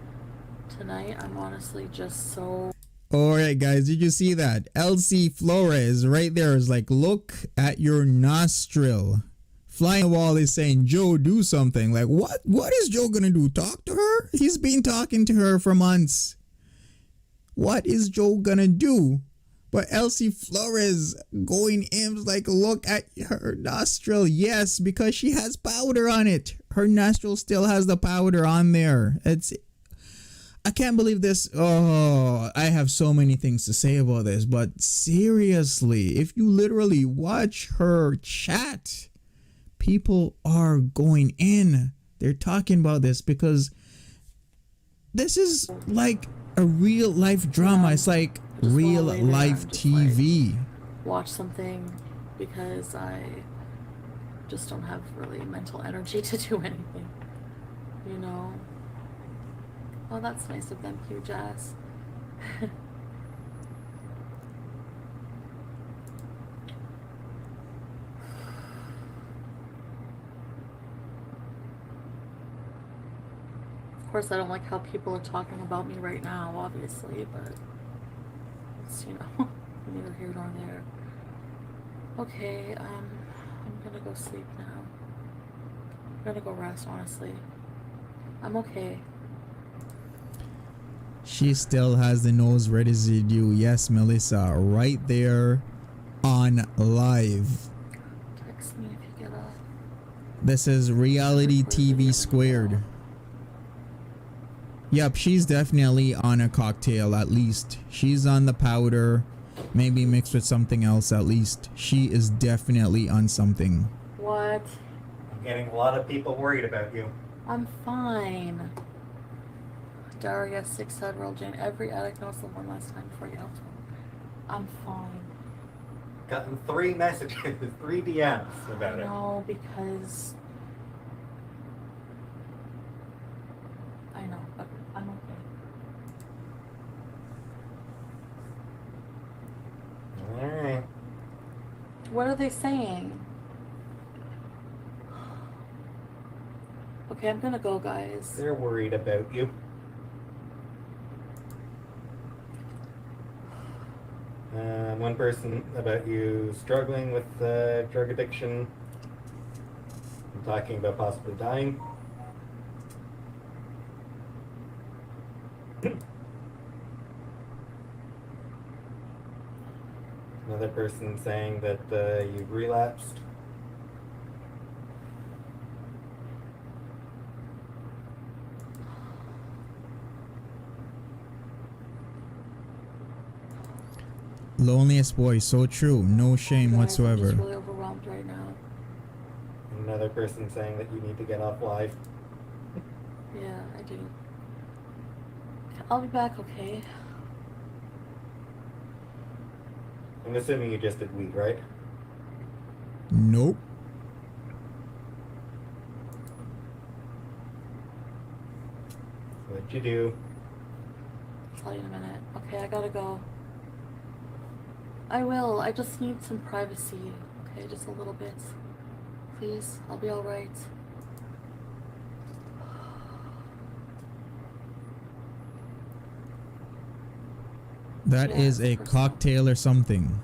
tonight I'm honestly just so. Alright guys, did you see that? Elsie Flores right there is like, look at your nostril. Flying Wall is saying, Joe, do something. Like, what is Joe gonna do? Talk to her? He's been talking to her for months. What is Joe gonna do? But Elsie Flores going in like, look at her nostril. Yes, because she has powder on it. Her nostril still has the powder on there. I can't believe this. Oh, I have so many things to say about this. But seriously, if you literally watch her chat, people are going in. They're talking about this because this is like a real life drama. It's like real life TV. Like, watch something because I just don't have really mental energy to do anything. You know? Oh, that's nice of them, Hugh Jazz. Of course, I don't like how people are talking about me right now, obviously, but it's, you know, neither here nor there. Okay, I'm gonna go sleep now. I'm gonna go rest, honestly. I'm okay. She still has the nose residue. Yes, Melissa, right there on live. Text me if you get up. This is reality TV squared. Yep, she's definitely on a cocktail at least. She's on the powder, maybe mixed with something else at least. She is definitely on something. What? I'm getting a lot of people worried about you. I'm fine. Daria 6 said, Real Jane, every addict knows the one last time before you help them. I'm fine. Gotten 3 messages, 3 DMs about it. No, because I know, but I'm okay. Alright. What are they saying? Okay, I'm gonna go, guys. They're worried about you. One person about you struggling with drug addiction. I'm talking about possibly dying. Another person saying that you've relapsed. Loneliest boy, so true. No shame Guys, whatsoever. I'm just really overwhelmed right now. Another person saying that you need to get off live. Yeah, I do. I'll be back, okay? I'm assuming you just did weed, right? Nope. What'd you do? I'll tell you in a minute. Okay, I gotta go. I will. I just need some privacy. Okay, just a little bit. Please, I'll be alright. That Yeah, is a personal. cocktail or something.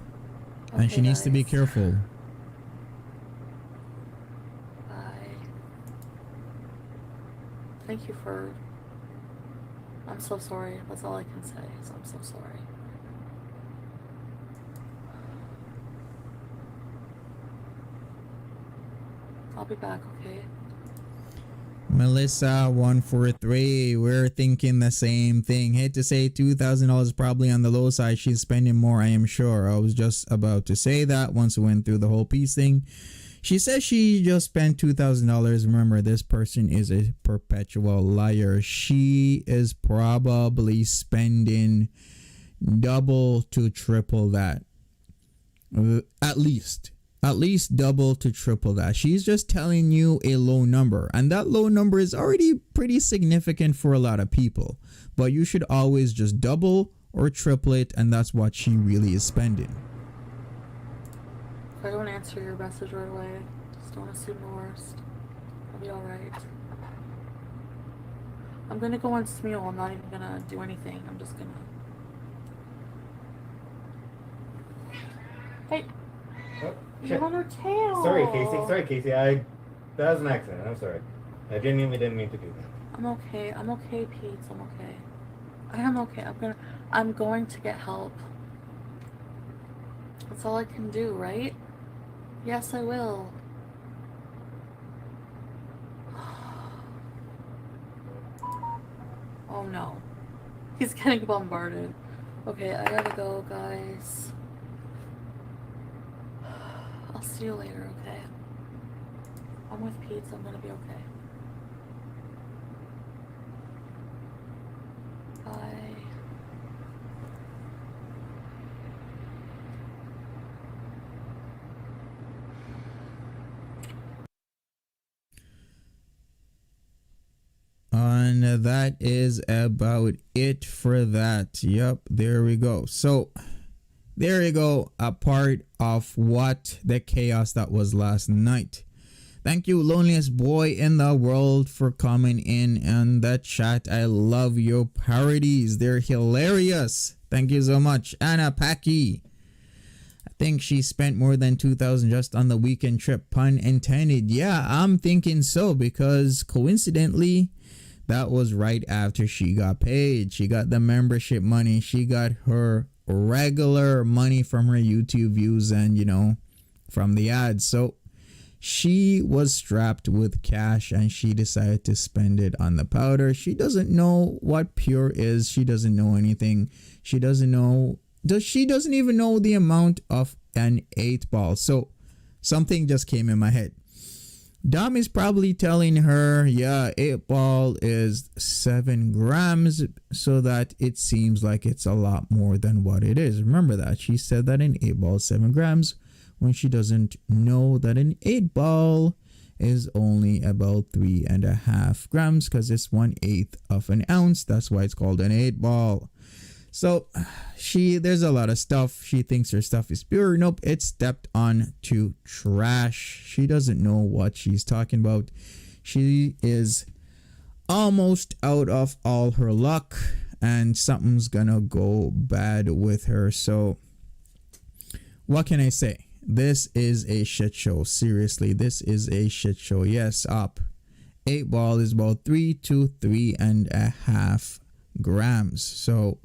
And Okay, she needs to be guys. careful. Bye. Thank you for... I'm so sorry. That's all I can say is I'm so sorry. I'll be back, okay? Melissa 143, we're thinking the same thing. Hate to say $2,000 probably on the low side. She's spending more, I am sure. I was just about to say that once we went through the whole piece thing. She says she just spent $2,000. Remember, this person is a perpetual liar. She is probably spending double to triple that. At least double to triple that. She's just telling you a low number, and that low number is already pretty significant for a lot of people, but you should always just double or triple it, and that's what she really is spending. If I don't answer your message right away, just Don't assume the worst. I'll be alright. I'm gonna go on Smule. I'm not even gonna do anything. I'm just gonna... Hey! Oh, shit. You're on her tail! Sorry, Casey. That was an accident. I'm sorry. I genuinely didn't mean to do that. I'm okay, Pete. I'm okay. I am okay. I'm going to get help. That's all I can do, right? Yes, I will. Oh no. He's getting bombarded. Okay, I gotta go, guys. I'll see you later, okay? I'm with Pete, so I'm gonna be okay. Bye. And that is about it for that. Yep, there we go. So there you go, a part of what the chaos that was last night. Thank you, loneliest boy in the world, for coming in the chat. I love your parodies. They're hilarious. Thank you so much. Anna Packy. I think she spent more than 2,000 just on the weekend trip. Pun intended. Yeah, I'm thinking so, because coincidentally, that was right after she got paid. She got the membership money. She got her regular money from her YouTube views and, you know, from the ads. So she was strapped with cash and she decided to spend it on the powder. She doesn't know what pure is. She doesn't know anything. She doesn't even know the amount of an 8-ball. So something just came in my head. Dom is probably telling her, yeah, 8-ball is 7 grams, so that it seems like it's a lot more than what it is. Remember that. She said that an 8-ball is 7 grams when she doesn't know that an 8-ball is only about 3.5 grams, because it's 1/8 of an ounce. That's why it's called an 8-ball. So there's a lot of stuff. She thinks her stuff is pure. Nope, it's stepped on to trash. She doesn't know what she's talking about. She is almost out of all her luck and something's gonna go bad with her. So what can I say? This is a shit show. Seriously, this is a shit show. Yes, up. 8-ball is about 3 to 3.5 grams. So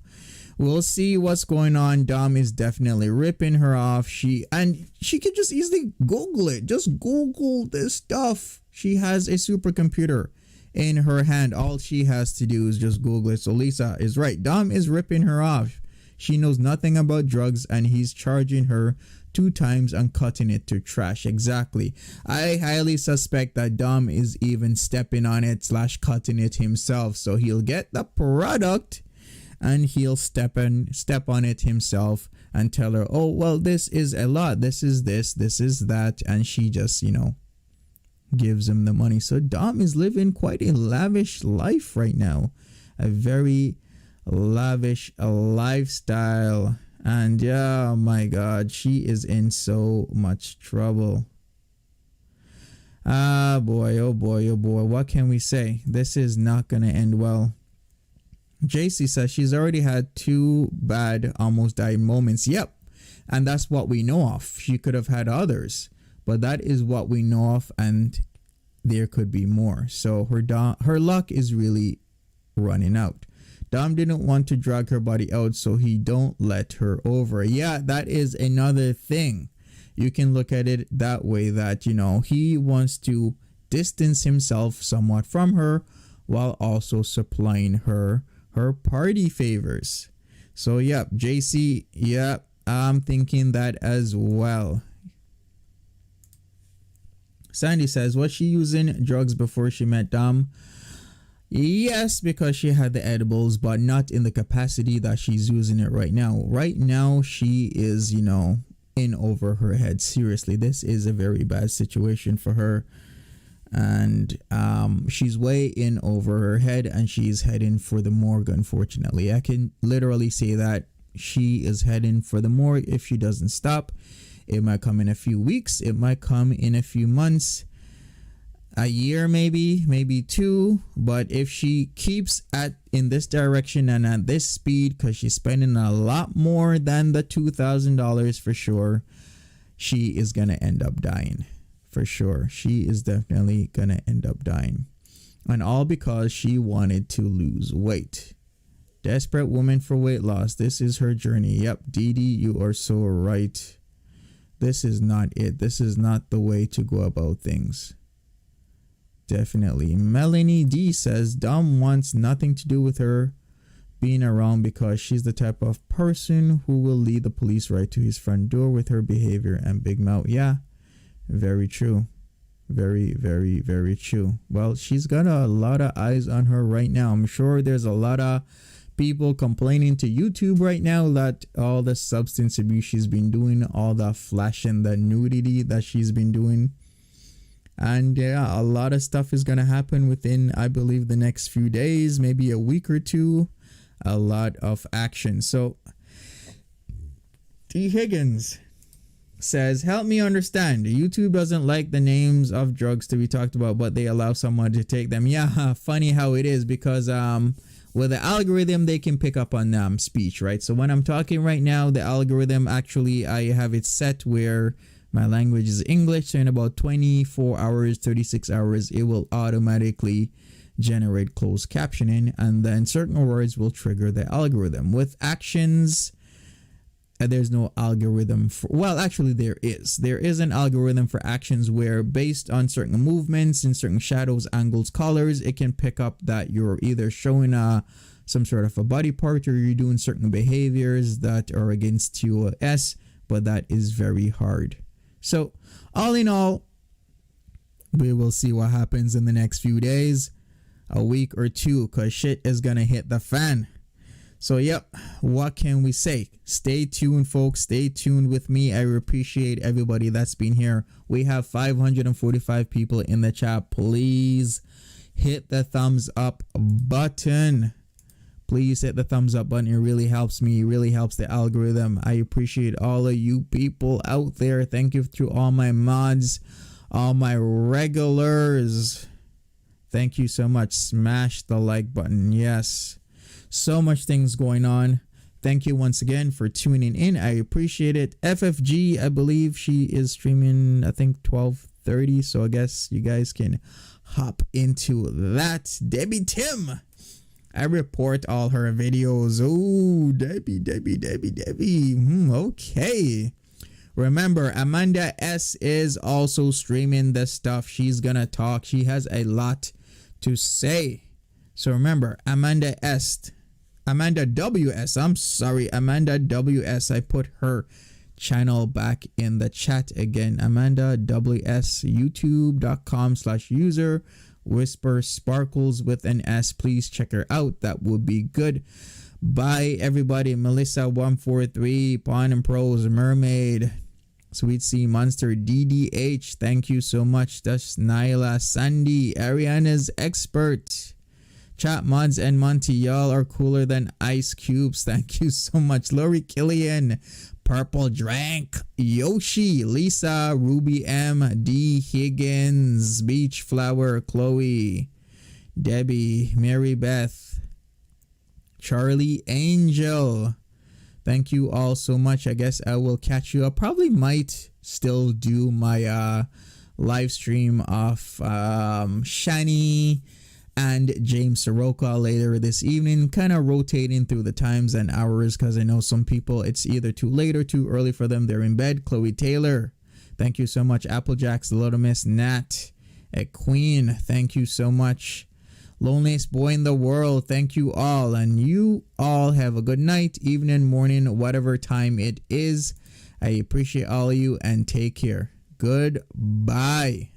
we'll see what's going on. Dom is definitely ripping her off. She could just easily Google it. Just Google this stuff. She has a supercomputer in her hand. All she has to do is just Google it. So Lisa is right. Dom is ripping her off. She knows nothing about drugs and he's charging her 2 times and cutting it to trash. Exactly. I highly suspect that Dom is even stepping on it / cutting it himself. So he'll get the product and he'll step on it himself and tell her, oh, well, this is a lot. This is this is that. And she just, you know, gives him the money. So Dom is living quite a lavish life right now. A very lavish lifestyle. And yeah, oh my God, she is in so much trouble. Ah, boy, oh boy, oh boy. What can we say? This is not going to end well. JC says she's already had 2 bad, almost died moments. Yep. And that's what we know of. She could have had others, but that is what we know of, and there could be more. So her luck is really running out. Dom didn't want to drag her body out, so he don't let her over. Yeah, that is another thing. You can look at it that way, that, you know, he wants to distance himself somewhat from her while also supplying her party favors. So, yep, JC, yep, I'm thinking that as well. Sandy says, was she using drugs before she met Dom? Yes, because she had the edibles, but not in the capacity that she's using it right now. Right now, she is, you know, in over her head. Seriously, this is a very bad situation for her. And she's way in over her head, and she's heading for the morgue, unfortunately. I can literally say that she is heading for the morgue if she doesn't stop. It might come in a few weeks. It might come in a few months, a year, maybe 2. But if she keeps in this direction and at this speed, because she's spending a lot more than the $2,000 for sure, she is going to end up dying. For sure. She is definitely going to end up dying. And all because she wanted to lose weight. Desperate woman for weight loss. This is her journey. Yep, Dee Dee, you are so right. This is not it. This is not the way to go about things. Definitely. Melanie D says Dom wants nothing to do with her being around because she's the type of person who will lead the police right to his front door with her behavior and big mouth. Yeah, very true. Very, very, very true. Well, she's got a lot of eyes on her right now. I'm sure there's a lot of people complaining to YouTube right now that all the substance abuse she's been doing, all the flashing, the nudity that she's been doing. And yeah, a lot of stuff is going to happen within, I believe, the next few days, maybe a week or two. A lot of action. So T. Higgins says, help me understand. YouTube doesn't like the names of drugs to be talked about, but they allow someone to take them. Yeah, funny how it is, because with the algorithm, they can pick up on speech, right? So when I'm talking right now, the algorithm, actually, I have it set where my language is English. So in about 24 hours, 36 hours, it will automatically generate closed captioning, and then certain words will trigger the algorithm. With actions, there's no algorithm for, well, actually there is an algorithm for actions where based on certain movements and certain shadows, angles, colors, it can pick up that you're either showing some sort of a body part or you're doing certain behaviors that are against TOS, but that is very hard. So all in all, we will see what happens in the next few days, a week or two, because shit is gonna hit the fan. So yep, what can we say? Stay tuned, folks. Stay tuned with me. I appreciate everybody that's been here. We have 545 people in the chat. Please hit the thumbs up button. Please hit the thumbs up button. It really helps me. It really helps the algorithm. I appreciate all of you people out there. Thank you to all my mods, all my regulars. Thank you so much. Smash the like button. Yes. So much things going on. Thank you once again for tuning in. I appreciate it. FFG, I believe she is streaming, I think 12:30. So I guess you guys can hop into that. Debbie Tim, I report all her videos. Oh, Debbie. Okay. Remember, Amanda S is also streaming this stuff. She's gonna talk. She has a lot to say. So remember, Amanda WS. I'm sorry, Amanda WS. I put her channel back in the chat again. Amanda WS, youtube.com/user Whisper Sparkles with an S. Please check her out. That would be good. Bye, everybody. Melissa 143, Pawn and Pros, Mermaid, Sweet Sea Monster, DDH. Thank you so much. That's Nyla, Sandy, Ariana's Expert. Chat Mods and Monty, y'all are cooler than ice cubes. Thank you so much. Lori Killian, Purple Drank, Yoshi, Lisa, Ruby M, D Higgins, Beach Flower, Chloe, Debbie, Mary Beth, Charlie Angel. Thank you all so much. I guess I will catch you up. Probably might still do my live stream of Shani and James Soroka later this evening, kind of rotating through the times and hours, because I know some people it's either too late or too early for them. They're in bed. Chloe Taylor, thank you so much. Applejacks, the Little Miss, Nat, a Queen, thank you so much. Loneliest boy in the world, thank you all. And you all have a good night, evening, morning, whatever time it is. I appreciate all of you and take care. Goodbye.